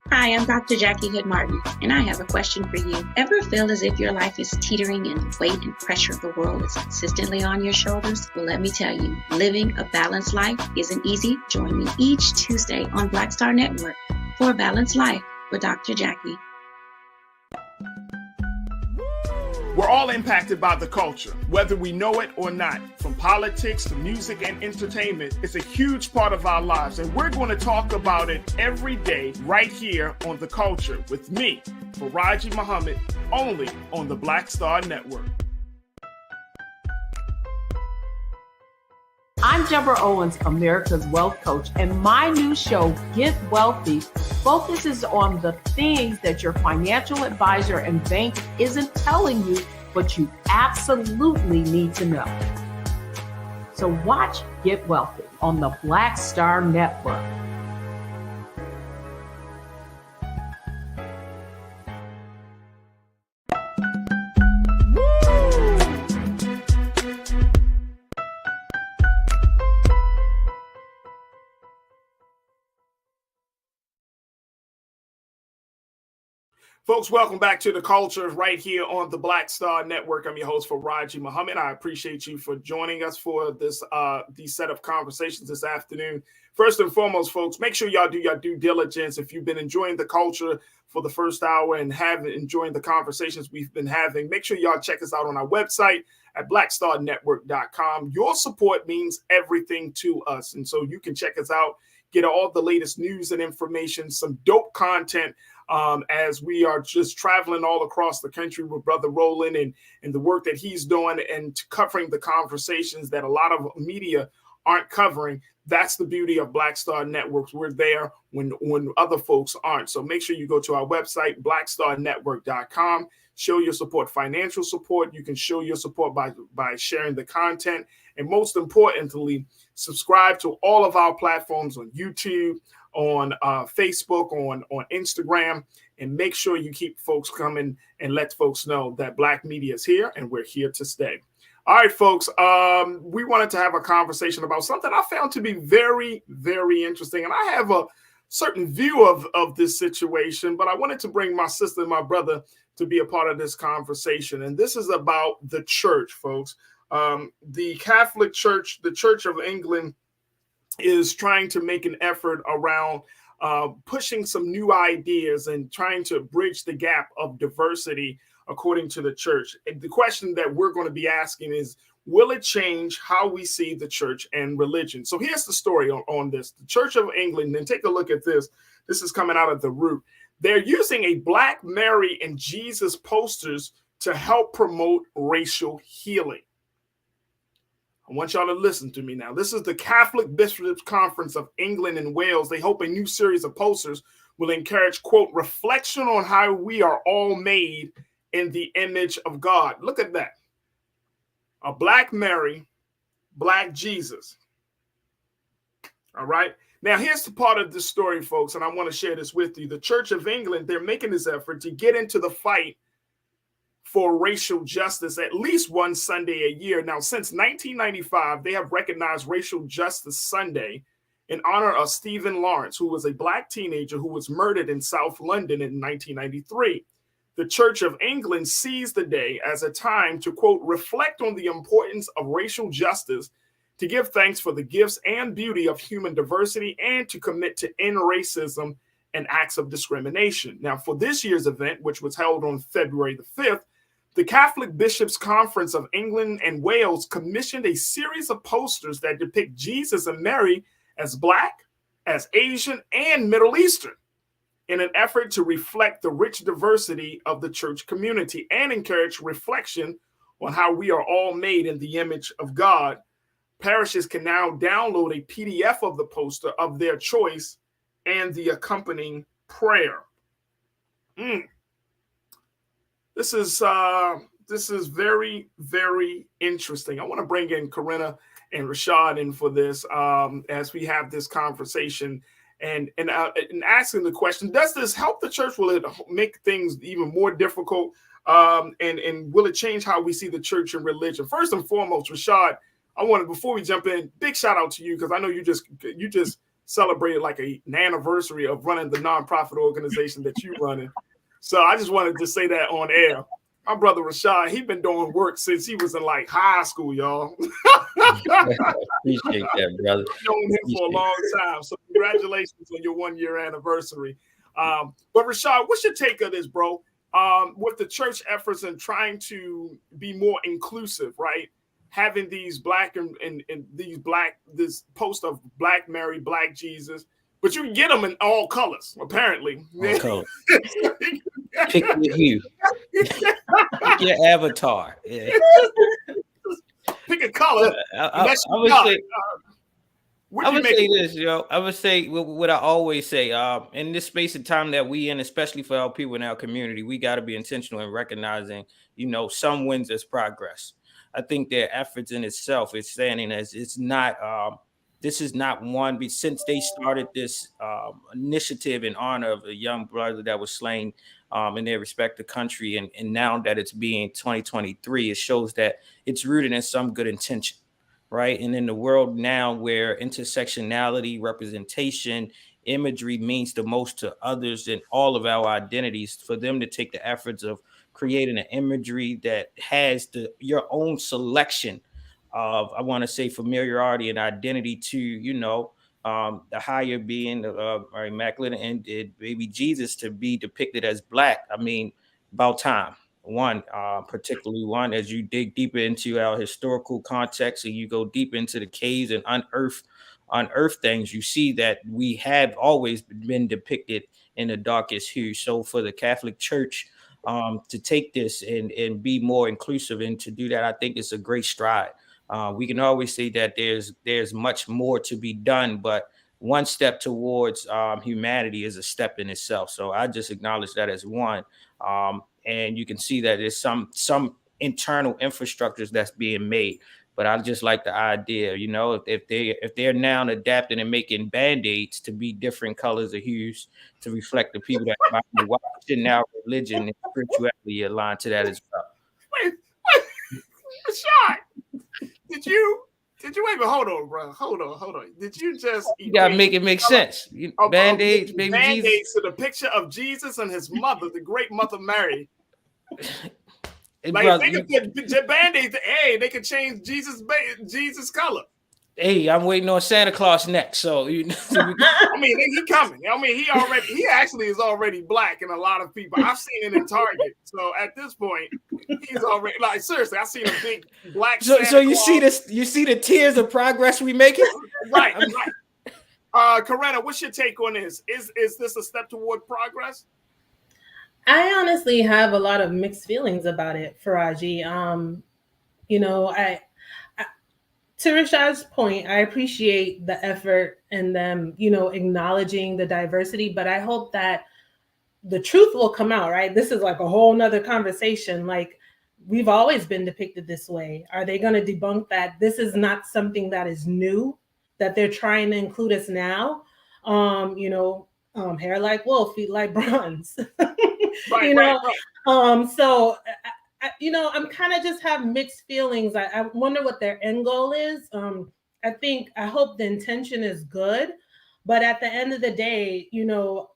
Hi, I'm Dr. Jackie Hood Martin, and I have a question for you. Ever feel as if your life is teetering and the weight and pressure of the world is consistently on your shoulders? Well, let me tell you, living a balanced life isn't easy. Join me each Tuesday on Black Star Network for A Balanced Life with Dr. Jackie. We're all impacted by the culture, whether we know it or not. From politics to music and entertainment, it's a huge part of our lives, and we're going to talk about it every day right here on The Culture with me, Farajii Muhammad, only on the Black Star Network. I'm Deborah Owens, America's Wealth Coach, and my new show, Get Wealthy, focuses on the things that your financial advisor and bank isn't telling you, but you absolutely need to know. So watch Get Wealthy on the Black Star Network. Folks, welcome back to The Culture right here on the Black Star Network. I'm your host, Farajii Muhammad. I appreciate you for joining us for this these set of conversations this afternoon. First and foremost, folks, make sure y'all do your due diligence. If you've been enjoying The Culture for the first hour and have enjoyed the conversations we've been having, make sure y'all check us out on our website at blackstarnetwork.com. Your support means everything to us. And so you can check us out, get all the latest news and information, some dope content, as we are just traveling all across the country with Brother Roland and the work that he's doing and covering the conversations that a lot of media aren't covering. That's the beauty of Black Star Networks. We're there when other folks aren't. So make sure you go to our website, blackstarnetwork.com. Show your support, financial support. You can show your support by sharing the content. And most importantly, subscribe to all of our platforms on YouTube, on Facebook, on Instagram, and make sure you keep folks coming and let folks know that Black media is here and we're here to stay. All right, folks, we wanted to have a conversation about something I found to be very, very interesting. And I have a certain view of this situation, but I wanted to bring my sister and my brother to be a part of this conversation. And this is about the church, folks. The Catholic Church, the Church of England, is trying to make an effort around pushing some new ideas and trying to bridge the gap of diversity according to the church. And the question that we're going to be asking is, will it change how we see the church and religion? So here's the story on this. The Church of England, and take a look at this. This is coming out of The Root. They're using a Black Mary and Jesus posters to help promote racial healing. I want y'all to listen to me now. This is the Catholic Bishops' Conference of England and Wales. They hope a new series of posters will encourage, quote, reflection on how we are all made in the image of God. Look at that. A Black Mary, Black Jesus. All right. Now, here's the part of the story, folks, and I want to share this with you. The Church of England, they're making this effort to get into the fight for racial justice at least one Sunday a year. Now, since 1995, they have recognized Racial Justice Sunday in honor of Stephen Lawrence, who was a Black teenager who was murdered in South London in 1993. The Church of England sees the day as a time to, quote, reflect on the importance of racial justice, to give thanks for the gifts and beauty of human diversity, and to commit to end racism and acts of discrimination. Now, for this year's event, which was held on February the 5th, the Catholic Bishops' Conference of England and Wales commissioned a series of posters that depict Jesus and Mary as Black, as Asian, and Middle Eastern, in an effort to reflect the rich diversity of the church community and encourage reflection on how we are all made in the image of God. Parishes can now download a PDF of the poster of their choice and the accompanying prayer. This is very, very interesting. I want to bring in Corinna and Rashad in for this as we have this conversation and asking the question: does this help the church? Will it make things even more difficult? And will it change how we see the church and religion? First and foremost, Rashad, I wanted, before we jump in, big shout out to you, because I know you just celebrated like an anniversary of running the nonprofit organization that you running. So I just wanted to say that on air. My brother Rashad, he been doing work since he was in like high school, y'all. Appreciate that, brother. I've known him for a long time. So congratulations on your 1-year anniversary. But Rashad, what's your take of this, bro? With the church efforts and trying to be more inclusive, right? Having these Black and this post of Black Mary, Black Jesus, but you can get them in all colors, apparently. All colors. Pick your hue. Pick your avatar. Yeah. Pick a color. I would say this, yo. I would say what I always say. In this space of time that we in, especially for our people in our community, we got to be intentional in recognizing, some wins as progress. I think their efforts in itself is standing as it's not. This is not one. Since they started this initiative in honor of a young brother that was slain in their respective country, and now that it's being 2023, it shows that it's rooted in some good intention, right? And in the world now where intersectionality, representation, imagery means the most to others in all of our identities, for them to take the efforts of creating an imagery that has your own selection of, I want to say, familiarity and identity to, the higher being of Immaculate and baby Jesus to be depicted as Black. I mean, about time. Particularly one, as you dig deeper into our historical context and you go deep into the caves and unearth things, you see that we have always been depicted in the darkest hue. So for the Catholic Church to take this and be more inclusive and to do that, I think it's a great stride. We can always say that there's much more to be done, but one step towards humanity is a step in itself. So I just acknowledge that as one. And you can see that there's some internal infrastructures that's being made. But I just like the idea, if they're now adapting and making Band-Aids to be different colors or hues to reflect the people that might be watching, now religion and spirituality aligned to that as well. Wait, Rashad, did you wait? But hold on, bro. Hold on. Did you just? You gotta make it make sense. Band-Aids, baby Band-Aids Jesus. to the picture of Jesus and his mother, the great Mother Mary. Like brother, they could put Band-Aids. Hey, they could change Jesus' color. Hey, I'm waiting on Santa Claus next. So I mean, he coming. I mean, he actually is already Black in a lot of people. I've seen it in Target. So at this point, he's already, like, seriously, I've seen a big Black. So you see this? You see the tears of progress we making? Right. Corinna, what's your take on this? Is this a step toward progress? I honestly have a lot of mixed feelings about it, Farajii. To Rashad's point, I appreciate the effort and them, acknowledging the diversity, but I hope that the truth will come out, right? This is like a whole nother conversation. Like, we've always been depicted this way. Are they going to debunk that this is not something that is new, that they're trying to include us now? Hair like wool, feet like bronze. Right, you know, right. So I'm kind of just have mixed feelings. I wonder what their end goal is. I hope the intention is good, but at the end of the day,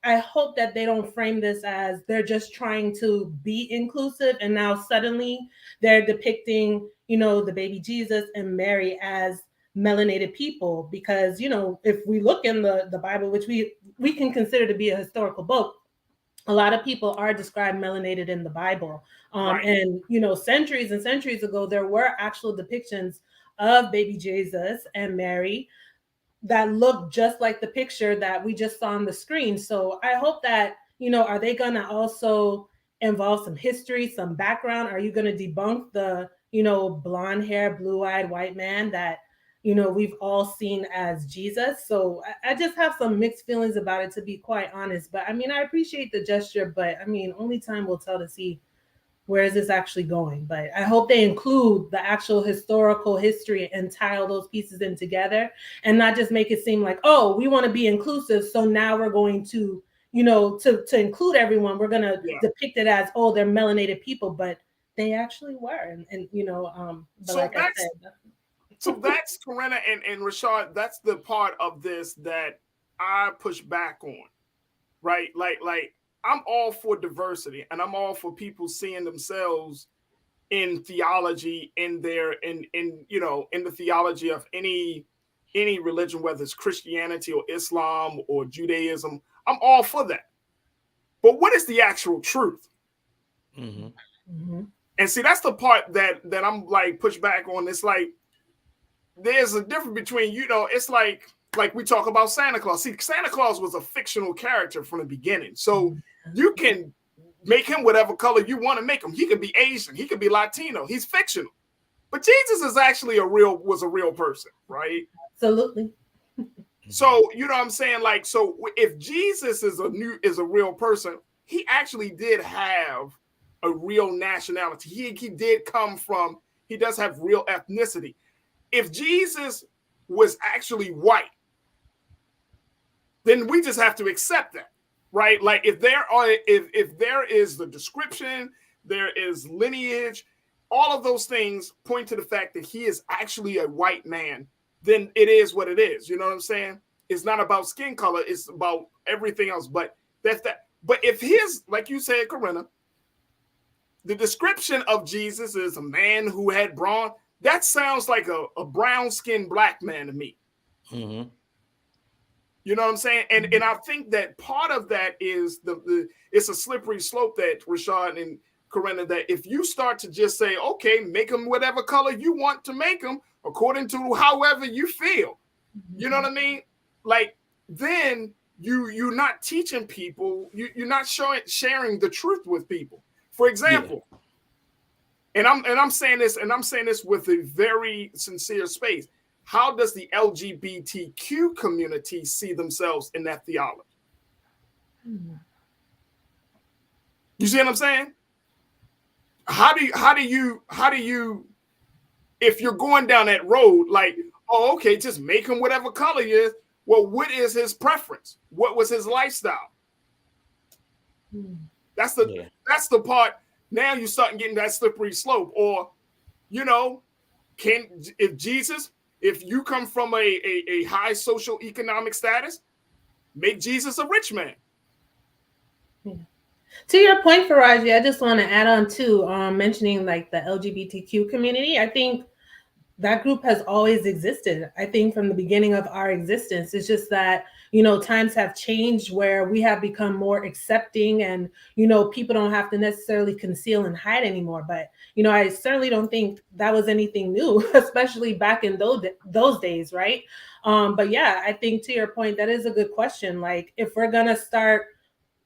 I hope that they don't frame this as they're just trying to be inclusive and now suddenly they're depicting, the baby Jesus and Mary as melanated people. Because, if we look in the Bible, which we can consider to be a historical book, a lot of people are described melanated in the Bible. Right. And, centuries and centuries ago, there were actual depictions of baby Jesus and Mary that look just like the picture that we just saw on the screen. So I hope that, are they going to also involve some history, some background? Are you going to debunk the, blonde hair, blue-eyed white man that, we've all seen as Jesus? So I just have some mixed feelings about it, to be quite honest. But I appreciate the gesture, but only time will tell to see where is this actually going. But I hope they include the actual historical history and tie all those pieces in together and not just make it seem like, oh, we want to be inclusive, so now we're going to, to include everyone, we're going to depict it as, oh, they're melanated people, but they actually were. But so like I that's, said, so that's Corinna and Rashad, that's the part of this that I push back on, right? Like I'm all for diversity, and I'm all for people seeing themselves in theology, in the theology of any religion, whether it's Christianity or Islam or Judaism. I'm all for that. But what is the actual truth? Mm-hmm. Mm-hmm. And see, that's the part that I'm like push back on. It's like there's a difference between, it's like we talk about Santa Claus. See, Santa Claus was a fictional character from the beginning. So you can make him whatever color you want to make him. He could be Asian. He could be Latino. He's fictional. But Jesus is actually was a real person, right? Absolutely. So, you know what I'm saying? Like, so if Jesus is a real person, he actually did have a real nationality. He did come from, he does have real ethnicity. If Jesus was actually white, then we just have to accept that, right? Like if there is the description, there is lineage, all of those things point to the fact that he is actually a white man, then it is what it is. You know what I'm saying? It's not about skin color, it's about everything else. But that's that. But if his, like you said, Corinna, the description of Jesus is a man who had brawn, that sounds like a brown-skinned black man to me. Mm-hmm. You know what I'm saying? And I think that part of that is it's a slippery slope that Rashad and Corinna, that if you start to just say, okay, make them whatever color you want to make them according to however you feel, you know what I mean? Like then you're not teaching people, you're not sharing the truth with people. For example, and I'm saying this with a very sincere space. How does the LGBTQ community see themselves in that theology? You see what I'm saying? How do you, if you're going down that road, like, oh, okay, just make him whatever color he is. Well, what is his preference? What was his lifestyle? That's the part. Now you're starting getting that slippery slope. Or, if you come from a high social economic status, make Jesus a rich man. To your point, Farajii, I just want to add on to mentioning like the LGBTQ community. I think that group has always existed. I think from the beginning of our existence, it's just that, times have changed where we have become more accepting and, people don't have to necessarily conceal and hide anymore. But, I certainly don't think that was anything new, especially back in those days, right? But yeah, I think to your point, that is a good question. Like if we're going to start,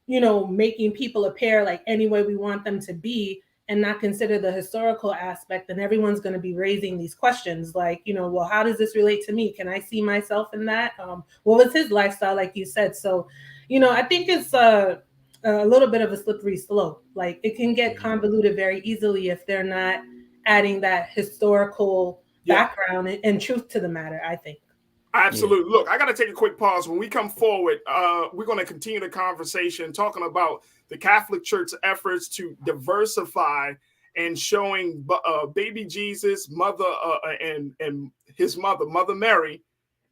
making people appear like any way we want them to be, and not consider the historical aspect, then everyone's going to be raising these questions like, well, how does this relate to me? Can I see myself in that? What was his lifestyle, like you said? So, I think it's a little bit of a slippery slope. Like it can get convoluted very easily if they're not adding that historical background and truth to the matter, I think. Absolutely. Yeah. Look, I got to take a quick pause. When we come forward, we're going to continue the conversation talking about the Catholic Church efforts to diversify and showing baby Jesus, mother, and his mother, Mother Mary,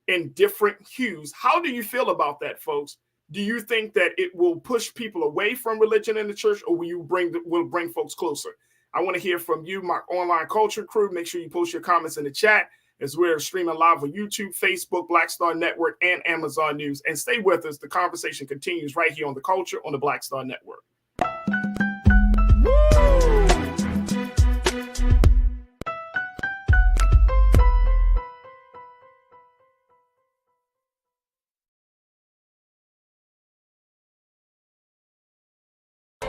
in different hues. How do you feel about that, folks? Do you think that it will push people away from religion in the church, or will bring folks closer? I want to hear from you, my online culture crew. Make sure you post your comments in the chat as we're streaming live on YouTube, Facebook, Black Star Network, and Amazon News. And stay with us. The conversation continues right here on The Culture on the Black Star Network.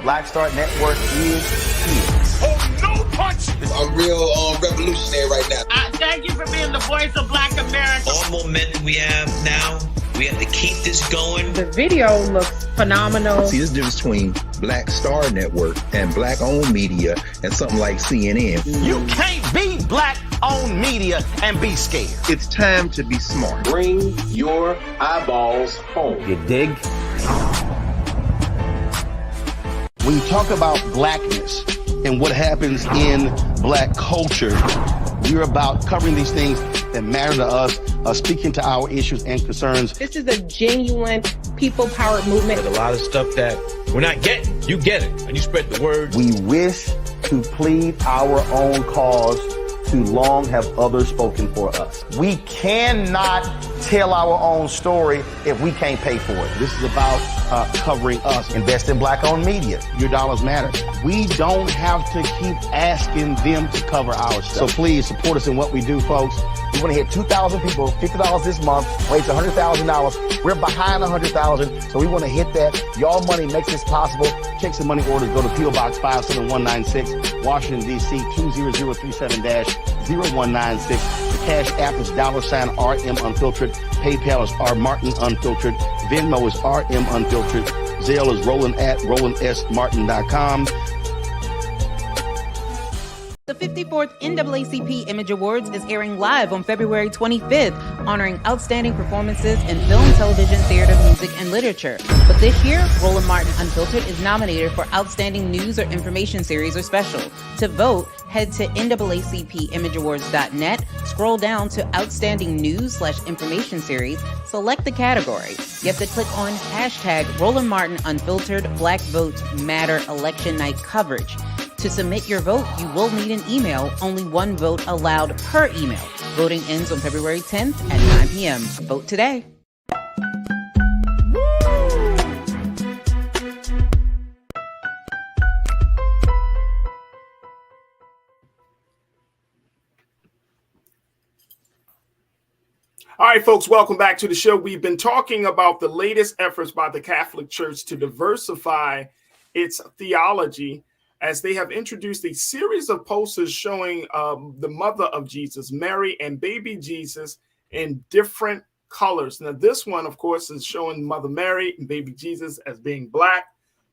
Black Star Network is here. Oh, no punch! I'm real revolutionary right now. Thank you for being the voice of Black America. All momentum we have now, we have to keep this going. The video looks phenomenal. See, there's a difference between Black Star Network and Black-owned media and something like CNN. You can't be Black-owned media and be scared. It's time to be smart. Bring your eyeballs home. You dig? When you talk about blackness and what happens in Black culture, we're about covering these things that matter to us, speaking to our issues and concerns. This is a genuine people-powered movement. There's a lot of stuff that we're not getting. You get it, and you spread the word. We wish to plead our own cause. Too long have others spoken for us. We cannot tell our own story if we can't pay for it. This is about covering us. Invest in Black-owned media. Your dollars matter. We don't have to keep asking them to cover our stuff. So please support us in what we do, folks. We want to hit 2,000 people, $50 this month, raise $100,000. We're behind 100,000, so we want to hit that. Y'all money makes this possible. Checks and money orders go to P.O. Box 57196, Washington, D.C. 20037-0196. The Cash App is $RM Unfiltered. PayPal is R Martin Unfiltered. Venmo is RM Unfiltered. Zelle is Roland at RolandSMartin.com. The 54th NAACP Image Awards is airing live on February 25th, honoring outstanding performances in film, television, theater, music, and literature. But this year, Roland Martin Unfiltered is nominated for Outstanding News or Information Series or Special. To vote, head to NAACPImageAwards.net, scroll down to Outstanding News/Information Series, select the category. You have to click on hashtag Roland Martin Unfiltered Black Votes Matter Election Night Coverage. To submit your vote, you will need an email. Only one vote allowed per email. Voting ends on February 10th at 9 p.m. Vote today. All right, folks, welcome back to the show. We've been talking about the latest efforts by the Catholic Church to diversify its theology, as they have introduced a series of posters showing the mother of Jesus, Mary, and baby Jesus in different colors. Now, this one, of course, is showing Mother Mary and baby Jesus as being Black.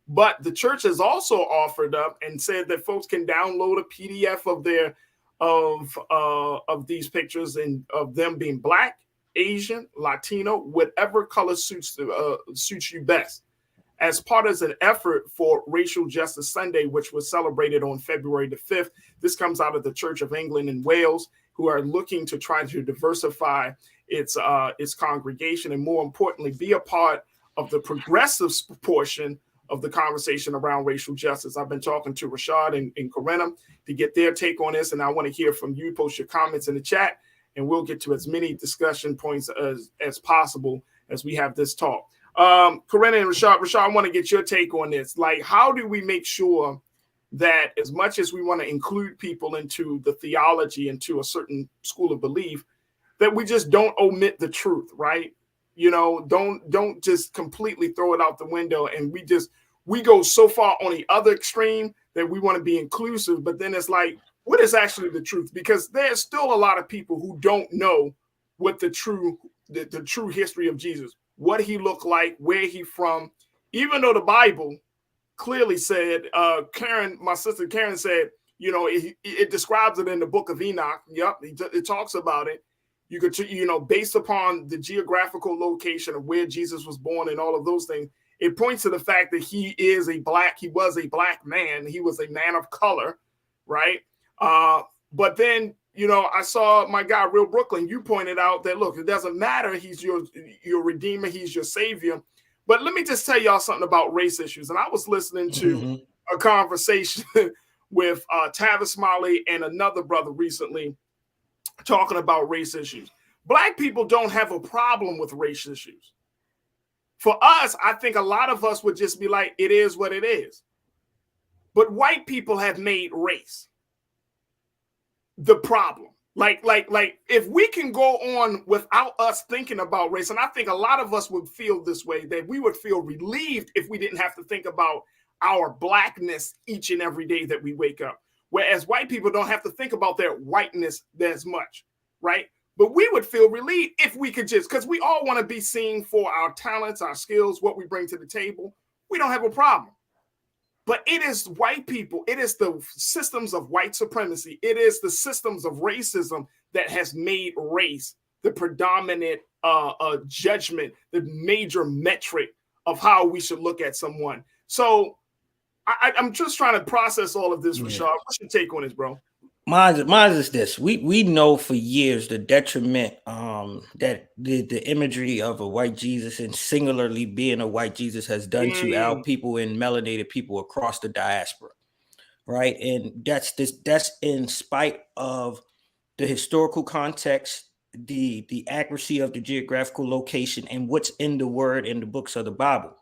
But the church has also offered up and said that folks can download a PDF of their of these pictures and of them being Black, Asian, Latino, whatever color suits you best, as part of an effort for Racial Justice Sunday, which was celebrated on February the 5th. This comes out of the Church of England and Wales, who are looking to try to diversify its congregation and, more importantly, be a part of the progressive portion of the conversation around racial justice. I've been talking to Rashad and Corinna to get their take on this, and I want to hear from you. Post your comments in the chat, and we'll get to as many discussion points as possible as we have this talk. Corinna and Rashad, I want to get your take on this. Like, how do we make sure that as much as we want to include people into the theology, into a certain school of belief, that we just don't omit the truth, right? You know, don't just completely throw it out the window. And we go so far on the other extreme that we want to be inclusive, but then it's like, what is actually the truth? Because there's still a lot of people who don't know what the true history of Jesus, what he looked like, where he from, even though the Bible clearly said, my sister Karen said, you know, it describes it in the book of Enoch. Yep, it talks about it. You could, based upon the geographical location of where Jesus was born and all of those things, it points to the fact that he was a black man. He was a man of color, right? But then, I saw my guy, Real Brooklyn, you pointed out that, look, it doesn't matter. He's your redeemer. He's your savior. But let me just tell y'all something about race issues. And I was listening to a conversation with Tavis Smiley and another brother recently talking about race issues. Black people don't have a problem with race issues. For us, I think a lot of us would just be like, it is what it is. But white people have made race the problem. Like if we can go on without us thinking about race, and I think a lot of us would feel this way, that we would feel relieved if we didn't have to think about our blackness each and every day that we wake up. Whereas white people don't have to think about their whiteness as much, right? But we would feel relieved if we could just, because we all want to be seen for our talents, our skills, what we bring to the table. We don't have a problem. But it is white people, it is the systems of white supremacy, it is the systems of racism that has made race the predominant judgment, the major metric of how we should look at someone. So I'm just trying to process all of this, Rashad. What's your take on this, bro? Mine is this. We know for years the detriment that the imagery of a white Jesus, and singularly being a white Jesus, has done to our people and melanated people across the diaspora, right? And that's in spite of the historical context, the accuracy of the geographical location, and what's in the word in the books of the Bible.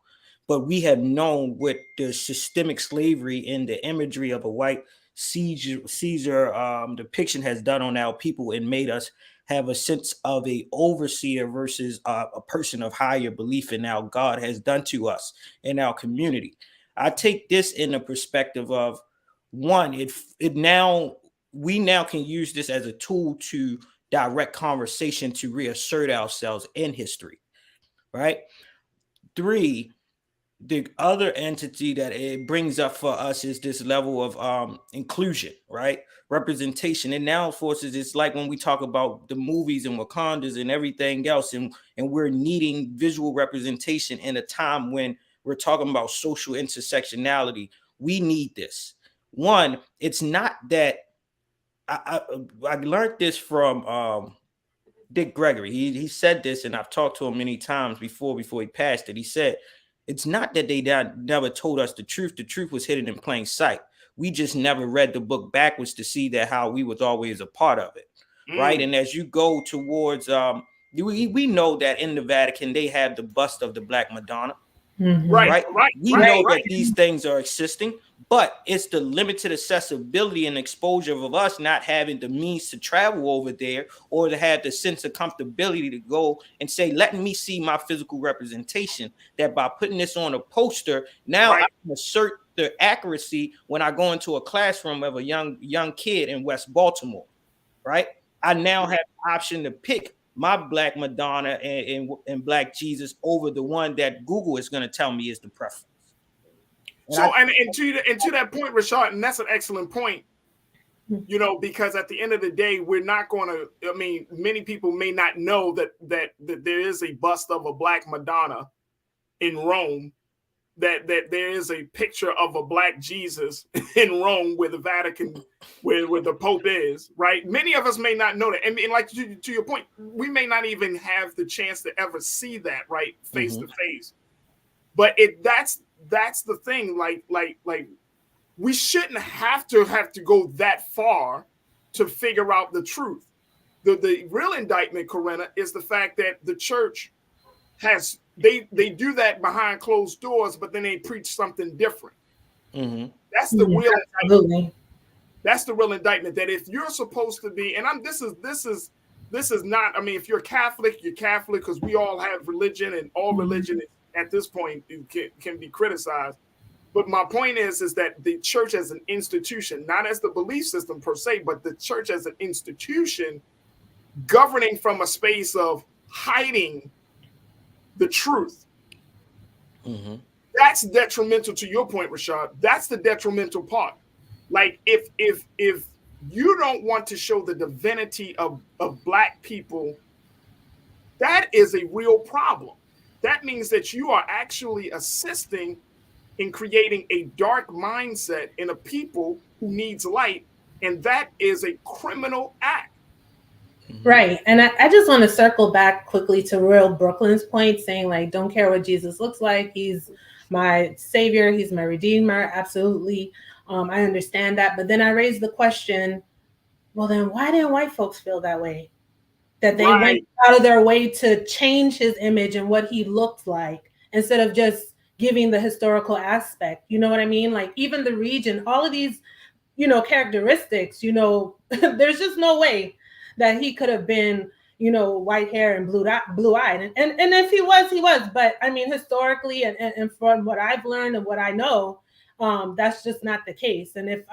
But we have known what the systemic slavery and the imagery of a white Caesar depiction has done on our people, and made us have a sense of a overseer versus a person of higher belief in our God has done to us in our community. I take this in the perspective of, one, we now can use this as a tool to direct conversation, to reassert ourselves in history, right? 3, the other entity that it brings up for us is this level of inclusion, right? Representation. It now forces, it's like when we talk about the movies and Wakandas and everything else, and we're needing visual representation in a time when we're talking about social intersectionality. We need this. One, it's not that I learned this from Dick Gregory. He said this, and I've talked to him many times before he passed it. He said, it's not that they never told us the truth. The truth was hidden in plain sight. We just never read the book backwards to see that how we was always a part of it, right? And as you go towards, we know that in the Vatican, they have the bust of the Black Madonna. Right. We know that these things are existing, but it's the limited accessibility and exposure of us not having the means to travel over there, or to have the sense of comfortability to go and say, let me see my physical representation, that by putting this on a poster, now I can assert the accuracy when I go into a classroom of a young kid in West Baltimore, right? I now have the option to pick my Black Madonna and Black Jesus over the one that Google is going to tell me is the preference. And to that point, Rashad, and that's an excellent point, because at the end of the day, we're not going to, many people may not know that there is a bust of a Black Madonna in Rome, that there is a picture of a Black Jesus in Rome, where the Vatican, where the Pope is, right? Many of us may not know that. And like to your point, we may not even have the chance to ever see that, right, face to face. But that's the thing. Like we shouldn't have to go that far to figure out the truth. The real indictment, Corinna, is the fact that the church has they do that behind closed doors, but then they preach something different. That's the real indictment. That's the real indictment. That if you're supposed to be, and this is not. If you're Catholic, you're Catholic, because we all have religion, and all religion at this point can be criticized. But my point is that the church as an institution, not as the belief system per se, but the church as an institution, governing from a space of hiding the truth. That's detrimental to your point, Rashad. That's the detrimental part. Like if you don't want to show the divinity of Black people, that is a real problem. That means that you are actually assisting in creating a dark mindset in a people who needs light, and that is a criminal act. Right. And I just want to circle back quickly to Royal Brooklyn's point, saying, like, don't care what Jesus looks like. He's my savior. He's my redeemer. Absolutely. I understand that. But then I raised the question, well, then why didn't white folks feel that way? That they went out of their way to change his image and what he looked like, instead of just giving the historical aspect. You know what I mean? Like, even the region, all of these, characteristics, there's just no way that he could have been, white hair and blue-eyed. And if he was, he was. But I mean, historically and from what I've learned and what I know, that's just not the case. And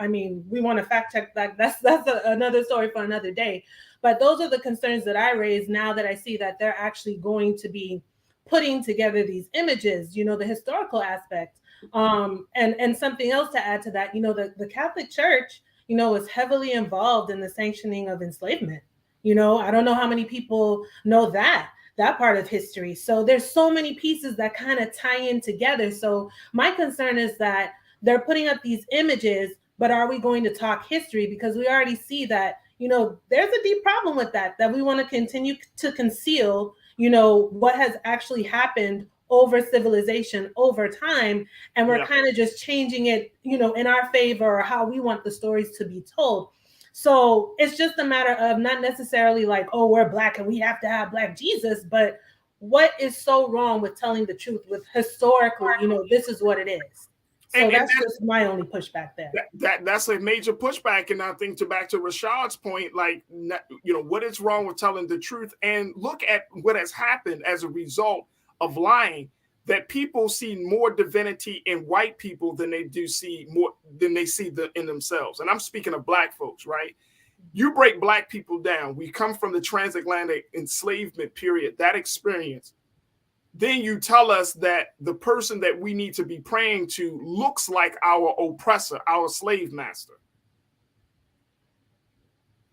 we want to fact check that, that's another story for another day. But those are the concerns that I raise now that I see that they're actually going to be putting together these images, the historical aspect. And something else to add to that, the Catholic Church, was heavily involved in the sanctioning of enslavement. I don't know how many people know that part of history. So there's so many pieces that kind of tie in together. So my concern is that they're putting up these images, but are we going to talk history? Because we already see that, there's a deep problem with that we want to continue to conceal, what has actually happened over civilization over time. And we're kind of just changing it, in our favor, or how we want the stories to be told. So it's just a matter of not necessarily like, oh, we're Black and we have to have Black Jesus, but what is so wrong with telling the truth with historically, this is what it is. So that's just my only pushback there. That's a major pushback. And I think back to Rashad's point, like, what is wrong with telling the truth? And look at what has happened as a result of lying, that people see more divinity in white people than they see in themselves. And I'm speaking of Black folks, right? You break Black people down. We come from the transatlantic enslavement period, that experience. Then you tell us that the person that we need to be praying to looks like our oppressor, our slave master.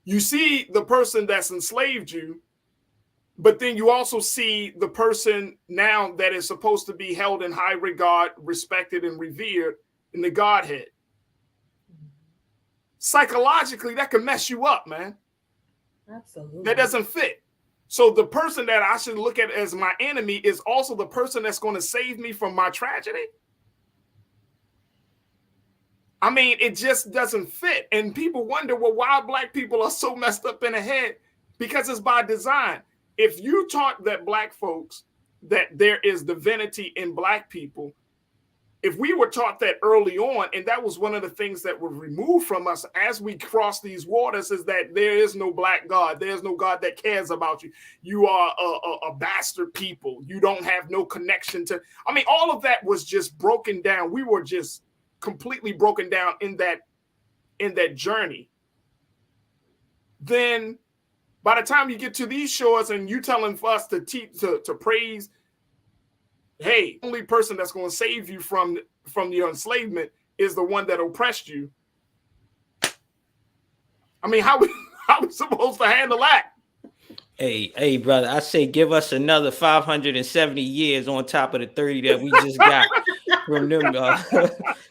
You see the person that's enslaved you, but then you also see the person now that is supposed to be held in high regard, respected, and revered in the Godhead. Psychologically, that can mess you up, man. Absolutely. That doesn't fit. So the person that I should look at as my enemy is also the person that's going to save me from my tragedy. I mean, it just doesn't fit. And people wonder, well, why Black people are so messed up in the head? Because it's by design. If you taught that Black folks that there is divinity in Black people, if we were taught that early on, and that was one of the things that were removed from us as we cross these waters, is that there is no Black God. There's no God that cares about you. You are a bastard people. You don't have no connection to, all of that was just broken down. We were just completely broken down in that journey. Then by the time you get to these shores and you telling us to praise, hey, the only person that's going to save you from your enslavement is the one that oppressed you. How are we supposed to handle that? Hey, brother, I say give us another 570 years on top of the 30 that we just got from them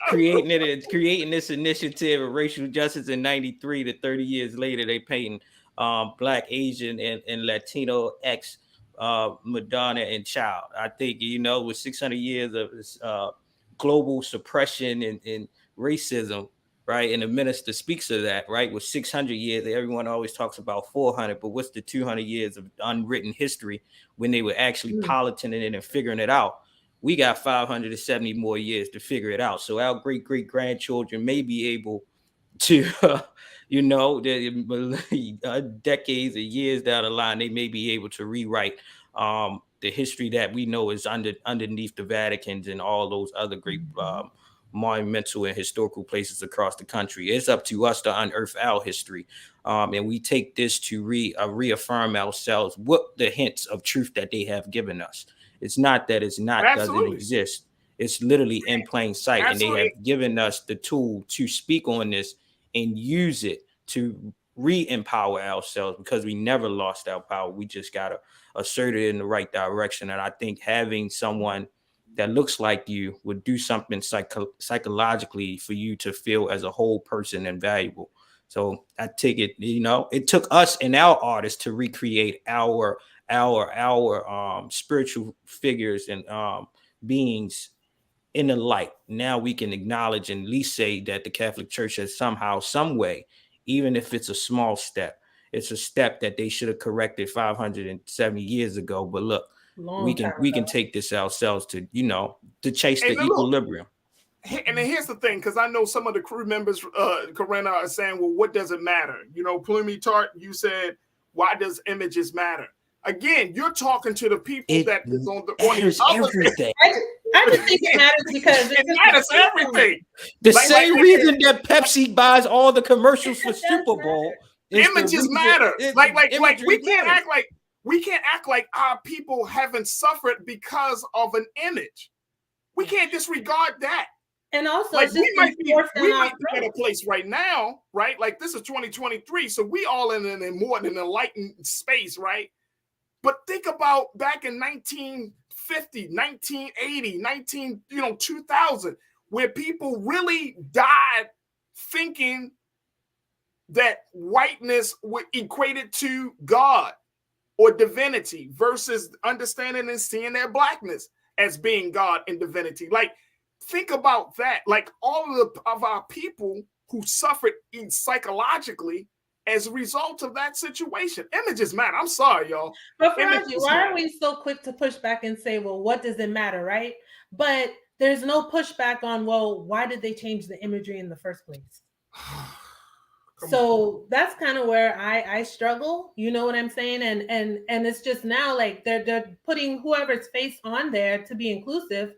creating this initiative of racial justice in 93 to 30 years later, they painting Black, Asian, and Latino X Madonna and child. I think, with 600 years of global suppression and racism, right? And the minister speaks of that, right? With 600 years, everyone always talks about 400, but what's the 200 years of unwritten history when they were actually politicking it and figuring it out? We got 570 more years to figure it out. So our great-great-grandchildren may be able to, decades or years down the line, they may be able to rewrite the history that we know is underneath the Vaticans and all those other great monumental and historical places across the country. It's up to us to unearth our history. And we take this to reaffirm ourselves what the hints of truth that they have given us. It's not that it's not doesn't exist. It's literally in plain sight. Absolutely. And they have given us the tool to speak on this and use it to re-empower ourselves, because we never lost our power. We just got to assert it in the right direction. And I think having someone that looks like you would do something psychologically for you to feel as a whole person and valuable. So I take it, it took us and our artists to recreate our spiritual figures and beings in the light. Now we can acknowledge and at least say that the Catholic Church has somehow, some way, even if it's a small step, it's a step that they should have corrected 570 years ago. But look, we can take this ourselves to chase the equilibrium. And then here's the thing, because I know some of the crew members, Corinna, are saying, well, what does it matter? Plumie Tart, you said, why does images matter? Again, you're talking to the people that is on the everything. I just think it matters because it matters everything. The same reason that Pepsi buys all the commercials for Super Bowl. Images matter. Like we can't act like our people haven't suffered because of an image. We can't disregard that. And also, we might be at a place right now, right? Like this is 2023, so we all in a more than enlightened space, right? But think about back in 1950, 1980, 2000, where people really died thinking that whiteness would equate it to God or divinity versus understanding and seeing their blackness as being God and divinity. Like, think about that. Like all of our people who suffered psychologically as a result of that situation. Images matter. I'm sorry, y'all. But Farajii, why are we so quick to push back and say, well, what does it matter, right? But there's no pushback on, well, why did they change the imagery in the first place? So that's kind of where I struggle. You know what I'm saying? And it's just now like they're putting whoever's face on there to be inclusive.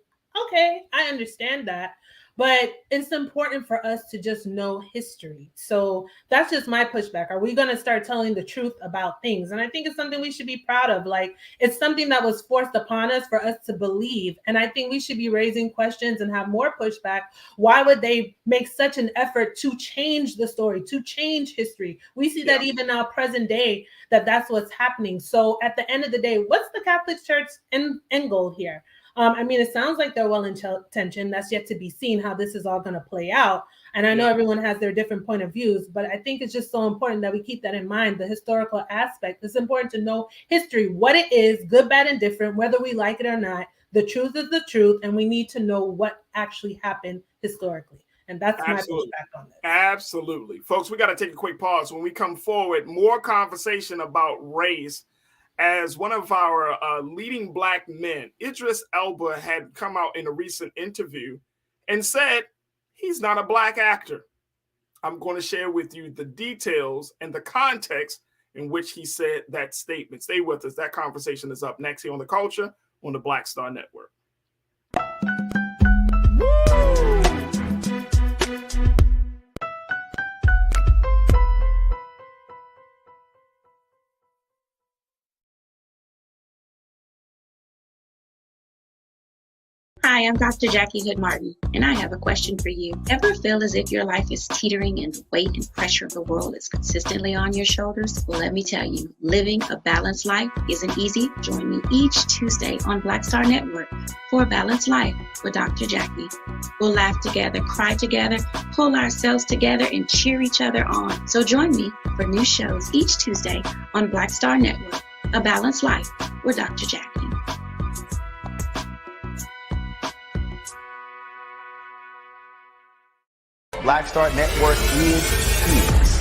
Okay, I understand that. But it's important for us to just know history. So that's just my pushback. Are we going to start telling the truth about things? And I think it's something we should be proud of. Like, it's something that was forced upon us for us to believe. And I think we should be raising questions and have more pushback. Why would they make such an effort to change the story, to change history? We see that even now, present day, that's what's happening. So at the end of the day, what's the Catholic Church end goal here? I mean, it sounds like they're well-intentioned. That's yet to be seen how this is all going to play out. And I know everyone has their different point of views, but I think it's just so important that we keep that in mind, the historical aspect. It's important to know history, what it is, good, bad, and different, whether we like it or not. The truth is the truth, and we need to know what actually happened historically. And that's my pushback on this. Absolutely. Folks, we got to take a quick pause. When we come forward, more conversation about race. As one of our leading Black men, Idris Elba, had come out in a recent interview and said he's not a Black actor. I'm going to share with you the details and the context in which he said that statement. Stay with us. That conversation is up next here on The Culture on the Black Star Network. Hi, I'm Dr. Jackie Hood Martin, and I have a question for you. Ever feel as if your life is teetering and the weight and pressure of the world is consistently on your shoulders? Well, let me tell you, living a balanced life isn't easy. Join me each Tuesday on Black Star Network for a Balanced Life with Dr. Jackie. We'll laugh together, cry together, pull ourselves together, and cheer each other on. So join me for new shows each Tuesday on Black Star Network, A Balanced Life with Dr. Jackie. Black Star Network is here.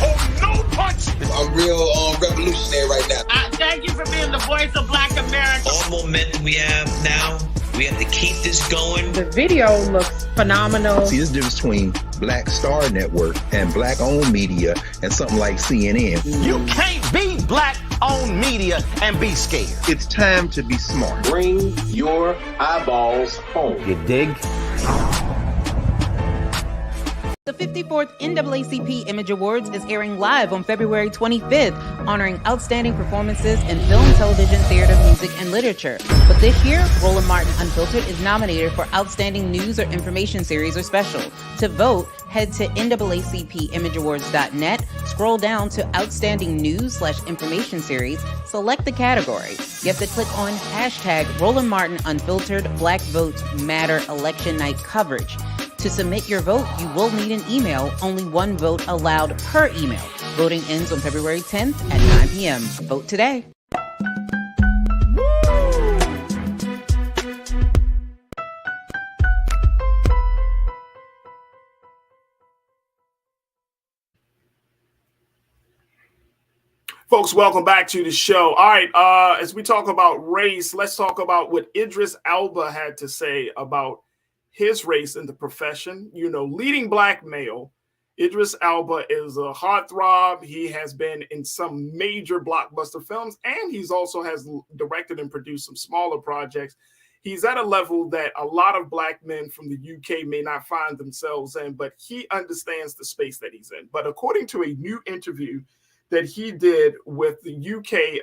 Oh, no punch! I'm real revolutionary right now. Thank you for being the voice of Black America. All momentum we have now, we have to keep this going. The video looks phenomenal. See, there's a difference between Black Star Network and Black-owned media and something like CNN. You can't be Black-owned media and be scared. It's time to be smart. Bring your eyeballs home. You dig? The 54th NAACP Image Awards is airing live on February 25th, honoring outstanding performances in film, television, theater, music, and literature. But this year, Roland Martin Unfiltered is nominated for Outstanding News or Information Series or Special. To vote, head to NAACPImageAwards.net, scroll Scroll down to Outstanding News/Information Series, select the category. You have to click on hashtag Roland Martin Unfiltered Black Votes Matter Election Night Coverage. To submit your vote, you will need an email. Only one vote allowed per email. Voting ends on February 10th at 9 p.m. Vote today. Folks, welcome back to the show. All right, as we talk about race, let's talk about what Idris Elba had to say about his race in the profession. You know, leading black male, Idris Elba is a heartthrob. He has been in some major blockbuster films, and he's also has directed and produced some smaller projects. He's at a level that a lot of black men from the UK may not find themselves in, but he understands the space that he's in. But according to a new interview that he did with the UK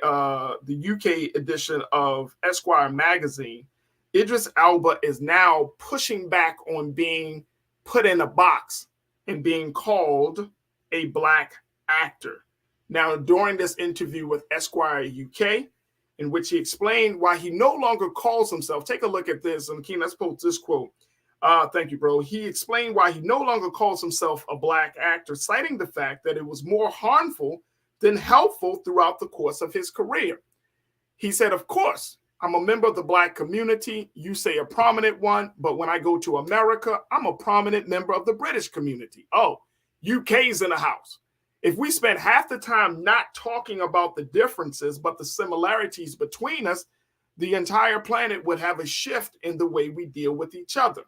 edition of Esquire magazine, Idris Elba is now pushing back on being put in a box and being called a black actor. Now, during this interview with Esquire UK, in which he explained why he no longer calls himself, take a look at this, and Keen, let's post this quote. Thank you, bro. He explained why he no longer calls himself a black actor, citing the fact that it was more harmful than helpful throughout the course of his career. He said, of course, I'm a member of the black community. You say a prominent one, but when I go to America, I'm a prominent member of the British community. Oh, UK's in the house. If we spent half the time not talking about the differences, but the similarities between us, the entire planet would have a shift in the way we deal with each other.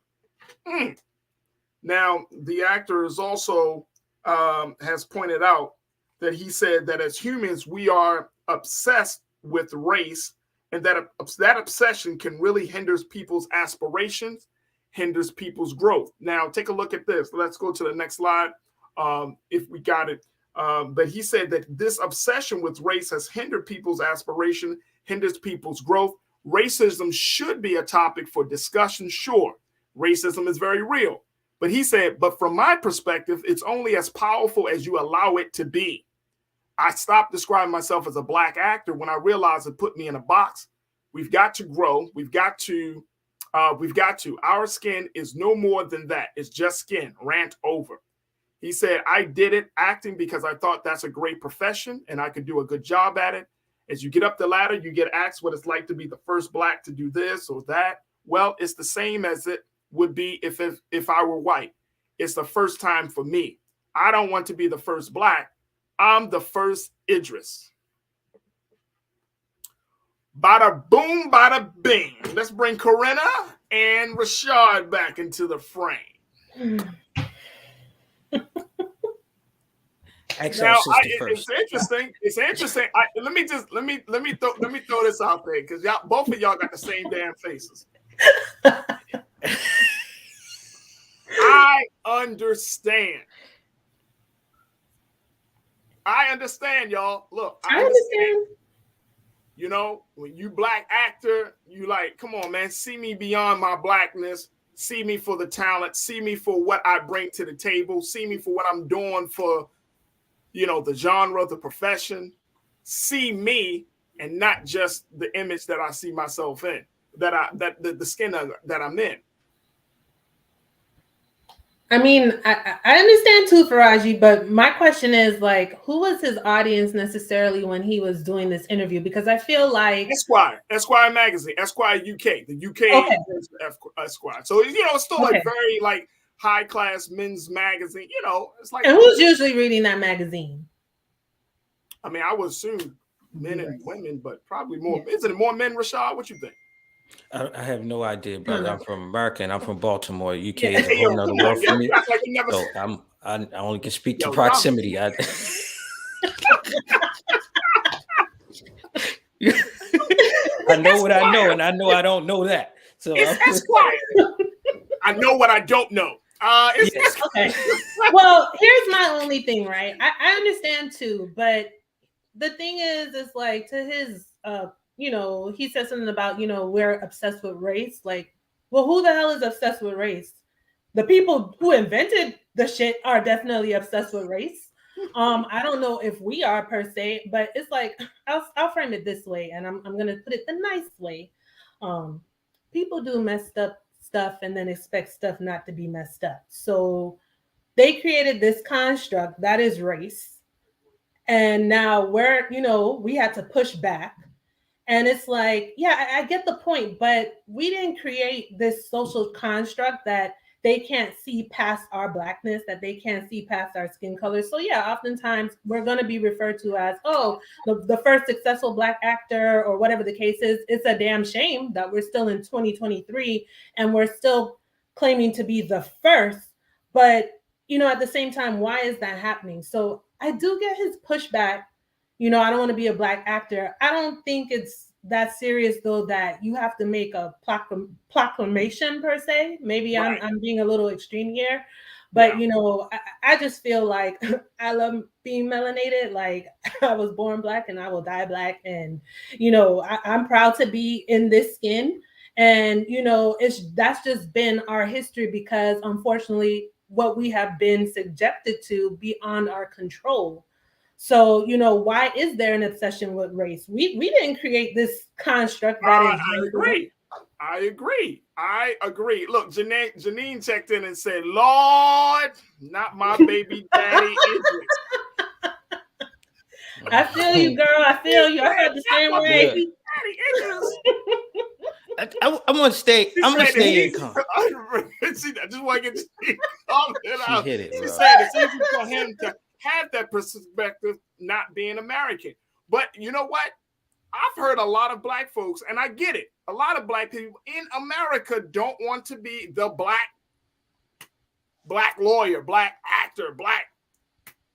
Now, the actor is also has pointed out that he said that as humans, we are obsessed with race, and that obsession can really hinder people's aspirations, hinders people's growth. Now, take a look at this. Let's go to the next slide, if we got it. But he said that this obsession with race has hindered people's aspiration, hinders people's growth. Racism should be a topic for discussion, sure. Racism is very real. But he said, but from my perspective, it's only as powerful as you allow it to be. I stopped describing myself as a black actor when I realized it put me in a box. We've got to grow. We've got to. Our skin is no more than that. It's just skin. Rant over. He said, I did it acting because I thought that's a great profession and I could do a good job at it. As you get up the ladder, you get asked what it's like to be the first black to do this or that. Well, it's the same as it would be if I were white. It's the first time for me. I don't want to be the first black. I'm the first Idris. Bada boom, bada bing. Let's bring Corinna and Rashad back into the frame. Now, it's interesting. It's interesting. Let me throw this out there because y'all, both of y'all got the same damn faces. I understand. I understand, y'all. Look, I understand. You know, when you black actor, you like, come on, man, see me beyond my blackness, see me for the talent, see me for what I bring to the table, see me for what I'm doing for, you know, the genre, the profession. See me and not just the image that I see myself in, the skin that I'm in. I mean, I understand too, Farajii, but my question is, like, who was his audience necessarily when he was doing this interview? Because I feel like Esquire magazine, Esquire UK, the UK Esquire. So, you know, it's still a very like high class men's magazine. You know, it's like. And who's usually reading that magazine? I mean, I would assume men and women, but probably more. Yeah. Isn't it more men, Rashad? What you think? I have no idea, brother. I'm from America and I'm from Baltimore. UK is a whole nother world for me. So I only can speak to proximity. I know what I know, and I know I don't know that. So it's Esquire. I know what I don't know. Yes. Okay. Well, here's my only thing, right? I understand too, but the thing is like to his you know, he said something about, you know, we're obsessed with race. Like, well, who the hell is obsessed with race? The people who invented the shit are definitely obsessed with race. I don't know if we are per se, but it's like I'll frame it this way, and I'm gonna put it the nice way. People do messed up stuff and then expect stuff not to be messed up. So they created this construct that is race, and now we had to push back. And it's like, yeah, I get the point, but we didn't create this social construct that they can't see past our Blackness, that they can't see past our skin color. So yeah, oftentimes we're going to be referred to as, the first successful Black actor or whatever the case is. It's a damn shame that we're still in 2023 and we're still claiming to be the first. But, at the same time, why is that happening? So I do get his pushback. I don't want to be a Black actor. I don't think it's that serious, though, that you have to make a proclamation per se. Maybe right. I'm being a little extreme here, but I just feel like I love being melanated. Like I was born Black and I will die Black, and I'm proud to be in this skin. And that's just been our history, because unfortunately, what we have been subjected to beyond our control. So, why is there an obsession with race? We didn't create this construct that is. I agree. Look, Janine checked in and said, Lord, not my baby daddy Idris. I feel you, girl. I feel you. I felt the same way. Baby daddy Idris. I want to stay. I'm gonna stay in calm. I just want to get this comment out. She hit it, she bro. said it's easy for him to have that perspective, not being American. But you know what? I've heard a lot of Black folks, and I get it. A lot of Black people in America don't want to be the black lawyer, Black actor, Black.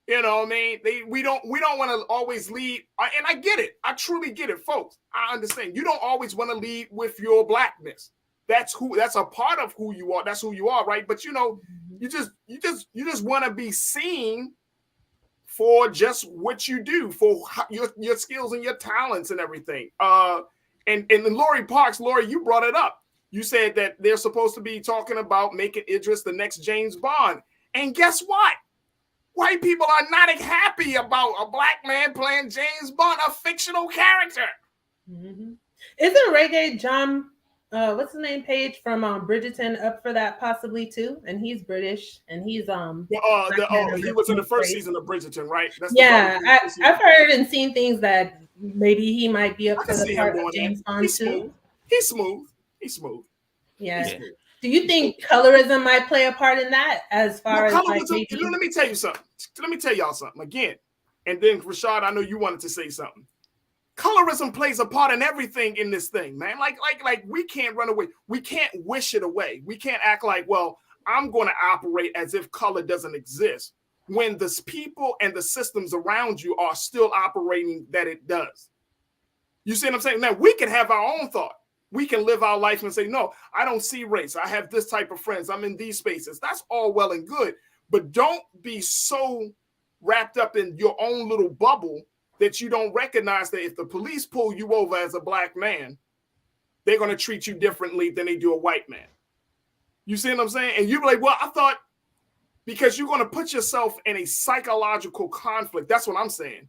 You know what I mean? We don't want to always lead, and I get it. I truly get it, folks. I understand. You don't always want to lead with your Blackness. That's a part of who you are. That's who you are, right? But you just want to be seen for just what you do, for your skills and your talents and everything. And then Lori Parks, you brought it up. You said that they're supposed to be talking about making Idris the next James Bond. And guess what? White people are not happy about a Black man playing James Bond, a fictional character. Mm-hmm. Isn't Reggae John, what's his name, Page from Bridgerton, up for that possibly too? And he's British, and he's he was in the first season of Bridgerton, right? That's I've heard and seen things that maybe he might be up for the part of James Bond too. He's smooth. Yeah. Do you think colorism might play a part in that, as far as like maybe... Let me tell you something. Let me tell y'all something again. And then Rashad, I know you wanted to say something. Colorism plays a part in everything in this thing, man. Like we can't run away. We can't wish it away. We can't act like, well, I'm going to operate as if color doesn't exist, when the people and the systems around you are still operating that it does. You see what I'm saying? Now, we can have our own thought. We can live our life and say, no, I don't see race. I have this type of friends. I'm in these spaces. That's all well and good. But don't be so wrapped up in your own little bubble that you don't recognize that if the police pull you over as a Black man, they're going to treat you differently than they do a white man. You see what I'm saying? And you're like, well, I thought, because you're going to put yourself in a psychological conflict. That's what I'm saying.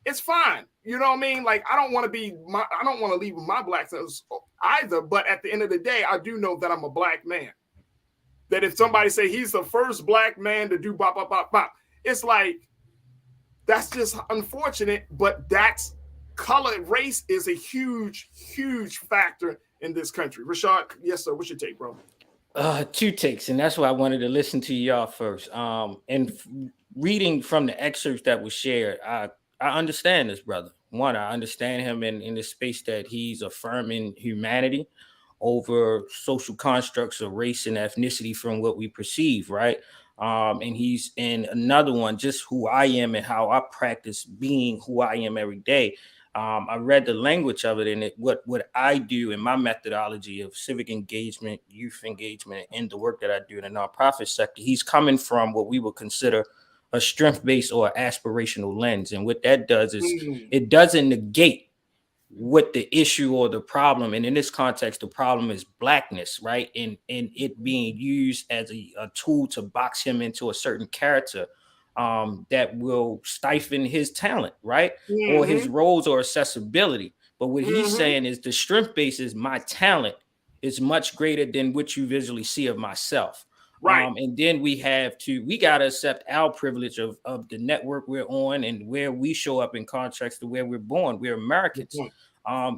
It's fine. You know what I mean? Like, I don't want to leave my Blackness either. But at the end of the day, I do know that I'm a Black man. That if somebody say he's the first Black man to do bop, bop, bop, bop, it's like, that's just unfortunate. But that's color. Race is a huge, huge factor in this country. Rashad, yes, sir. What's your take, bro? Two takes, and that's why I wanted to listen to y'all first. Reading from the excerpts that was shared, I understand this brother. One, I understand him in the space that he's affirming humanity over social constructs of race and ethnicity from what we perceive, right? And he's in another one, just who I am and how I practice being who I am every day. I read the language of it, and what I do in my methodology of civic engagement, youth engagement, and the work that I do in the nonprofit sector. He's coming from what we would consider a strength-based or aspirational lens. And what that does is it doesn't negate what the issue or the problem, and in this context, the problem is Blackness, right? And it being used as a tool to box him into a certain character. that will stifle his talent, right? Or his roles or accessibility. But what he's saying is the strength base is my talent is much greater than what you visually see of myself. Right. And then we got to accept our privilege of the network we're on and where we show up in context to where we're born. We're Americans.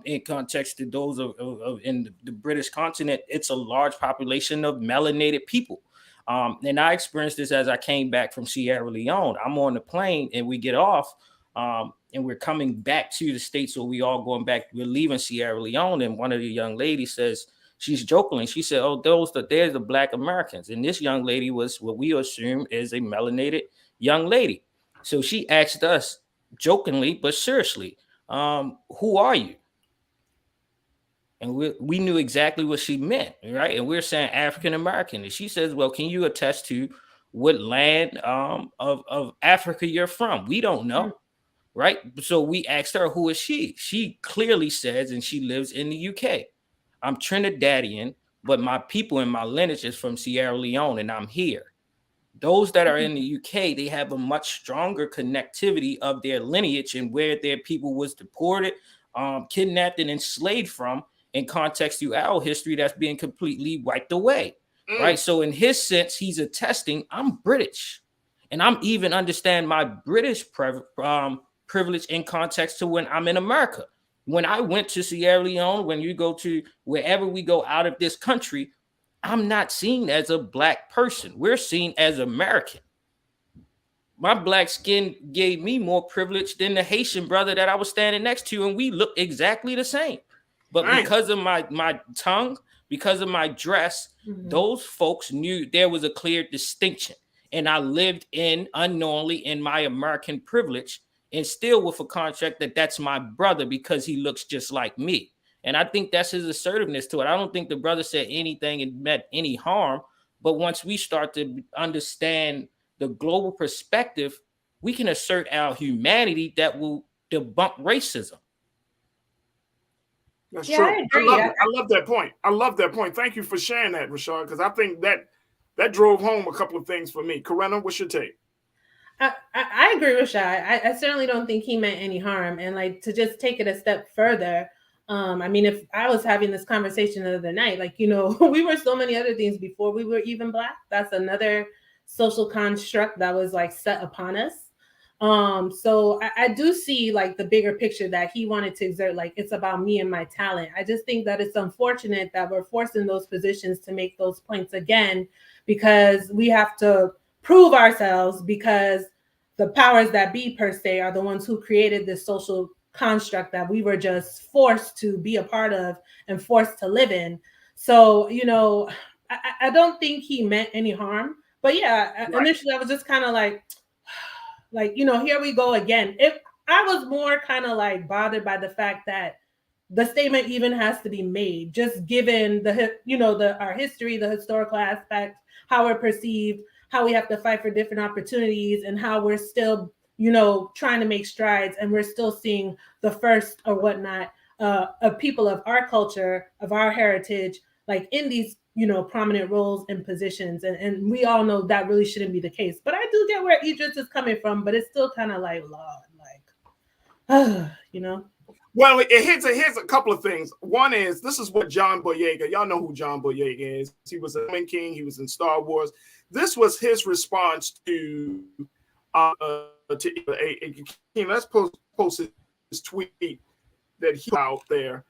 In context to those of in the British continent, it's a large population of melanated people. And I experienced this as I came back from Sierra Leone. I'm on the plane and we get off and we're coming back to the States. So we all going back, we're leaving Sierra Leone. And one of the young ladies says, she's jokingly, she said, oh, there's the Black Americans. And this young lady was what we assume is a melanated young lady. So she asked us jokingly, but seriously, who are you? And we knew exactly what she meant, right? And we're saying African American. And she says, well, can you attest to what land of Africa you're from? We don't know, right? So we asked her, who is she? She clearly says, and she lives in the UK. I'm Trinidadian, but my people and my lineage is from Sierra Leone, and I'm here. Those that are in the UK, they have a much stronger connectivity of their lineage and where their people was deported, kidnapped, and enslaved from, in context to our history that's being completely wiped away, right? So in his sense, he's attesting, I'm British, and I'm even understand my British privilege in context to when I'm in America. When I went to Sierra Leone, when you go to wherever we go out of this country, I'm not seen as a Black person. We're seen as American. My Black skin gave me more privilege than the Haitian brother that I was standing next to, and we look exactly the same. But because of my tongue, because of my dress, those folks knew there was a clear distinction. And I lived unknowingly in my American privilege and still with a contract that that's my brother because he looks just like me. And I think that's his assertiveness to it. I don't think the brother said anything and meant any harm. But once we start to understand the global perspective, we can assert our humanity that will debunk racism. That's true. I love that point. I love that point. Thank you for sharing that, Rashad, because I think that drove home a couple of things for me. Corinna, what's your take? I agree with Shai. I certainly don't think he meant any harm. And like to just take it a step further, I mean, if I was having this conversation the other night, like, you know, we were so many other things before we were even Black. That's another social construct that was like set upon us. So I do see like the bigger picture that he wanted to exert, like it's about me and my talent. I just think that it's unfortunate that we're forced in those positions to make those points again, because we have to prove ourselves, because the powers that be per se are the ones who created this social construct that we were just forced to be a part of and forced to live in. So, you know, I don't think he meant any harm, but yeah, initially I was just kind of like, you know, here we go again. If I was more kind of like bothered by the fact that the statement even has to be made, just given the, you know, our history, the historical aspect, how we're perceived, how we have to fight for different opportunities, and how we're still, you know, trying to make strides, and we're still seeing the first or whatnot of people of our culture, of our heritage, like in these, you know, prominent roles and positions. And we all know that really shouldn't be the case. But I do get where Idris is coming from, but it's still kind of like, you know. Well, it hits a couple of things. One is, this is what John Boyega, y'all know who John Boyega is. He was a Woman King. He was in Star Wars. This was his response to let's post his tweet that he out there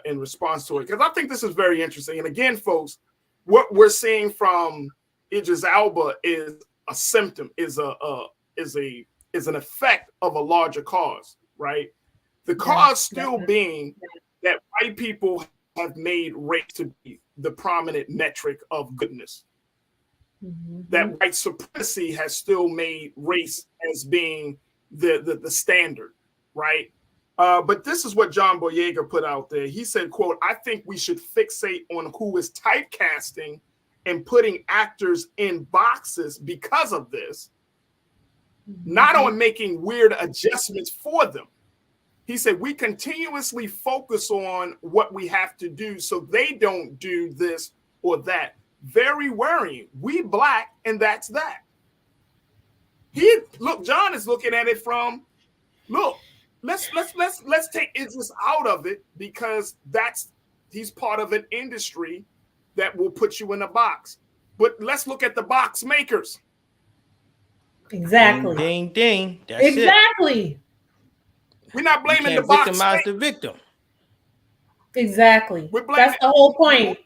in response to it, because I think this is very interesting. And again, folks, what we're seeing from Idris Elba is a symptom, is an effect of a larger cause, right? The cause still being that white people have made race to be the prominent metric of goodness. That white supremacy has still made race as being the standard, right? But this is what John Boyega put out there. He said, quote, I think we should fixate on who is typecasting and putting actors in boxes because of this, not on making weird adjustments for them. He said, we continuously focus on what we have to do so they don't do this or that. Very worrying. We Black, and that's that. John is looking at it from, look, let's take Idris out of it, because he's part of an industry that will put you in a box. But let's look at the box makers. Exactly. Ding, ding. That's exactly. It. We're not blaming the box victimize the victim. Exactly. That's the whole point.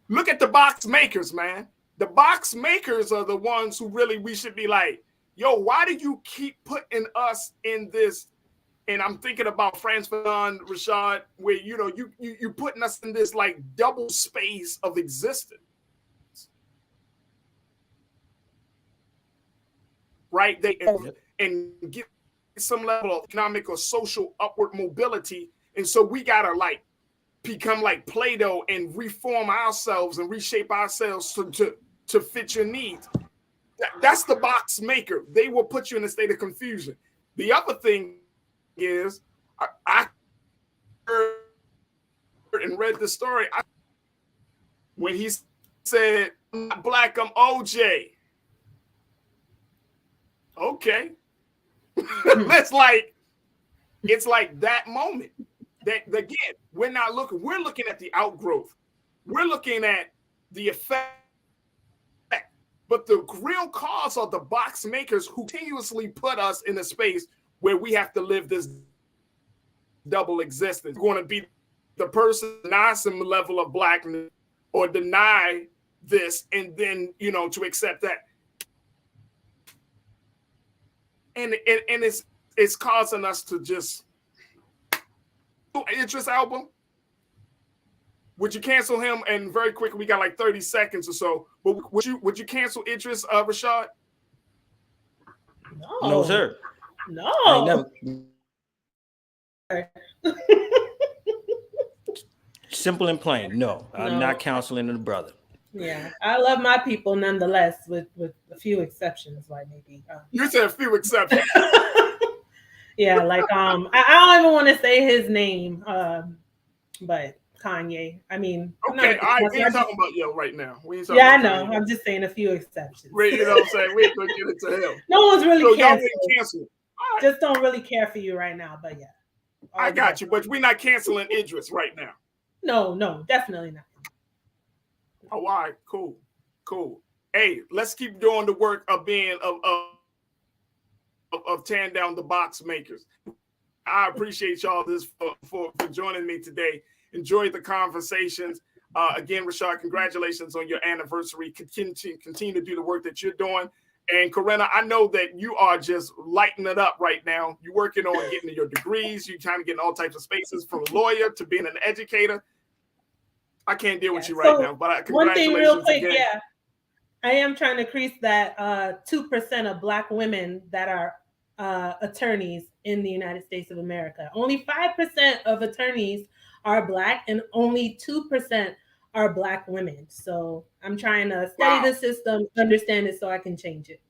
Look at the box makers, man. The box makers are the ones who really we should be like, yo, why do you keep putting us in this? And I'm thinking about Franz Fanon, Rashad, where you putting us in this like double space of existence. Right? And get some level of economic or social upward mobility. And so we gotta like become like Play-Doh and reform ourselves and reshape ourselves to fit your needs. That's the box maker. They will put you in a state of confusion. The other thing is, I heard and read the story when he said, "I'm not black, I'm OJ." Okay. It's like that moment. That again, we're looking at the outgrowth. We're looking at the effect. But the real cause are the box makers who continuously put us in a space where we have to live this double existence. We're going to be the person deny some level of blackness or deny this, and then to accept that. And it's causing us to just Idris Elba. Would you cancel him? And very quickly, we got like 30 seconds or so. But would you cancel Idris, Rashad? No, sir. No. I never. Simple and plain. No, I'm not counseling the brother. Yeah, I love my people nonetheless, with a few exceptions, like maybe. You said a few exceptions. Yeah, like I don't even want to say his name, but Kanye. I mean, okay, all right, we ain't talking about yo right now. Yeah, I know. I'm just saying a few exceptions. You know what I'm saying? We ain't gonna get into him. No one's really canceling. Right. Just don't really care for you right now, but yeah. I got you, but we're not canceling Idris right now. No, definitely not. Oh, all right, cool. Hey, let's keep doing the work of being of tearing down the box makers. I appreciate y'all for joining me today. Enjoy the conversations. Again, Rashad, congratulations on your anniversary. Continue to do the work that you're doing. And Corinna, I know that you are just lighting it up right now. You're working on getting your degrees. You're trying to get in all types of spaces, from a lawyer to being an educator. I can't deal with you right now, but congratulations one thing real quick, again. yeah. I am trying to increase that 2% of Black women that are attorneys in the United States of America. Only 5% of attorneys are Black, and only 2% are Black women. So I'm trying to study the system, understand it, so I can change it.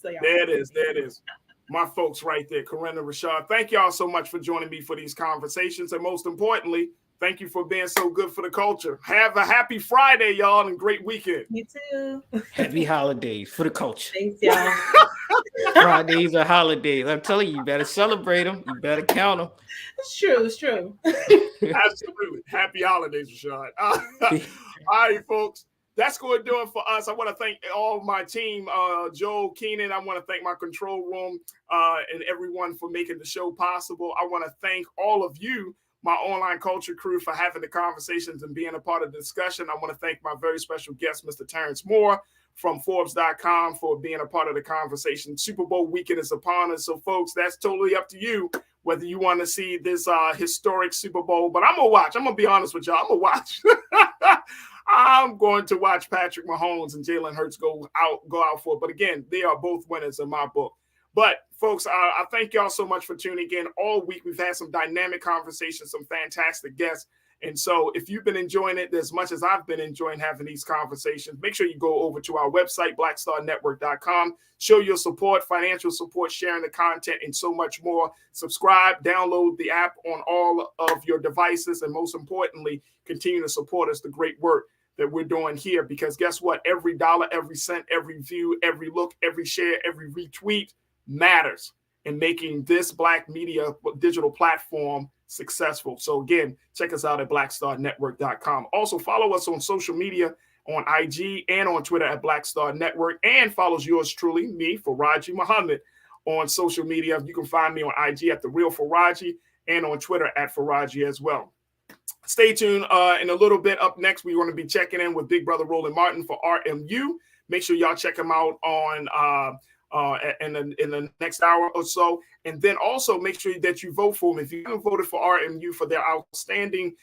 So there it is. My folks right there, Corinna, Rashad. Thank y'all so much for joining me for these conversations, and most importantly, thank you for being so good for the culture. Have a happy Friday, y'all, and great weekend. You too. Happy holidays for the culture. Thanks, y'all. Fridays are holidays. I'm telling you, you better celebrate them. You better count them. It's true. Absolutely. Happy holidays, Rashad. All right, folks. That's going to do it for us. I want to thank all my team, Joel, Keenan. I want to thank my control room and everyone for making the show possible. I want to thank all of you, my online culture crew, for having the conversations and being a part of the discussion. I want to thank my very special guest, Mr. Terrence Moore from Forbes.com, for being a part of the conversation. Super Bowl weekend is upon us. So, folks, that's totally up to you whether you want to see this historic Super Bowl. But I'm going to watch. I'm going to be honest with y'all. I'm going to watch. I'm going to watch Patrick Mahomes and Jalen Hurts go out for it. But, again, they are both winners in my book. But, folks, I thank y'all so much for tuning in. All week we've had some dynamic conversations, some fantastic guests. And so if you've been enjoying it as much as I've been enjoying having these conversations, make sure you go over to our website, blackstarnetwork.com. Show your support, financial support, sharing the content, and so much more. Subscribe, download the app on all of your devices, and most importantly, continue to support us, the great work that we're doing here, because guess what? Every dollar, every cent, every view, every look, every share, every retweet matters in making this Black media digital platform successful. So again, check us out at blackstarnetwork.com. Also follow us on social media on IG and on Twitter at Black Star Network, and follows yours truly, me, Farajii Muhammad, on social media. You can find me on IG at The Real Farajii and on Twitter at Farajii as well. Stay tuned. In a little bit, up next, we're going to be checking in with Big Brother Roland Martin for RMU. Make sure y'all check him out on in the next hour or so. And then also make sure that you vote for him. If you haven't voted for RMU for their outstanding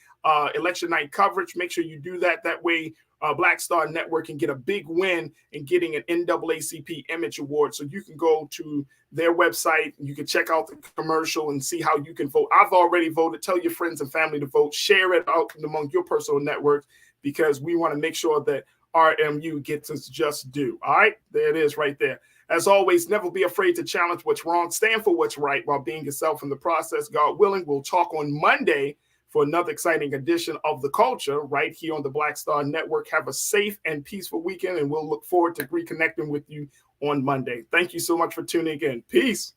election night coverage, make sure you do that. That way, Black Star Network can get a big win in getting an NAACP Image Award. So you can go to their website, you can check out the commercial and see how you can vote. I've already voted. Tell your friends and family to vote. Share it out among your personal networks, because we want to make sure that RMU gets its just due. All right, there it is right there. As always, never be afraid to challenge what's wrong. Stand for what's right while being yourself in the process. God willing, we'll talk on Monday for another exciting edition of The Culture right here on the Black Star Network. Have a safe and peaceful weekend, and we'll look forward to reconnecting with you on Monday. Thank you so much for tuning in. Peace.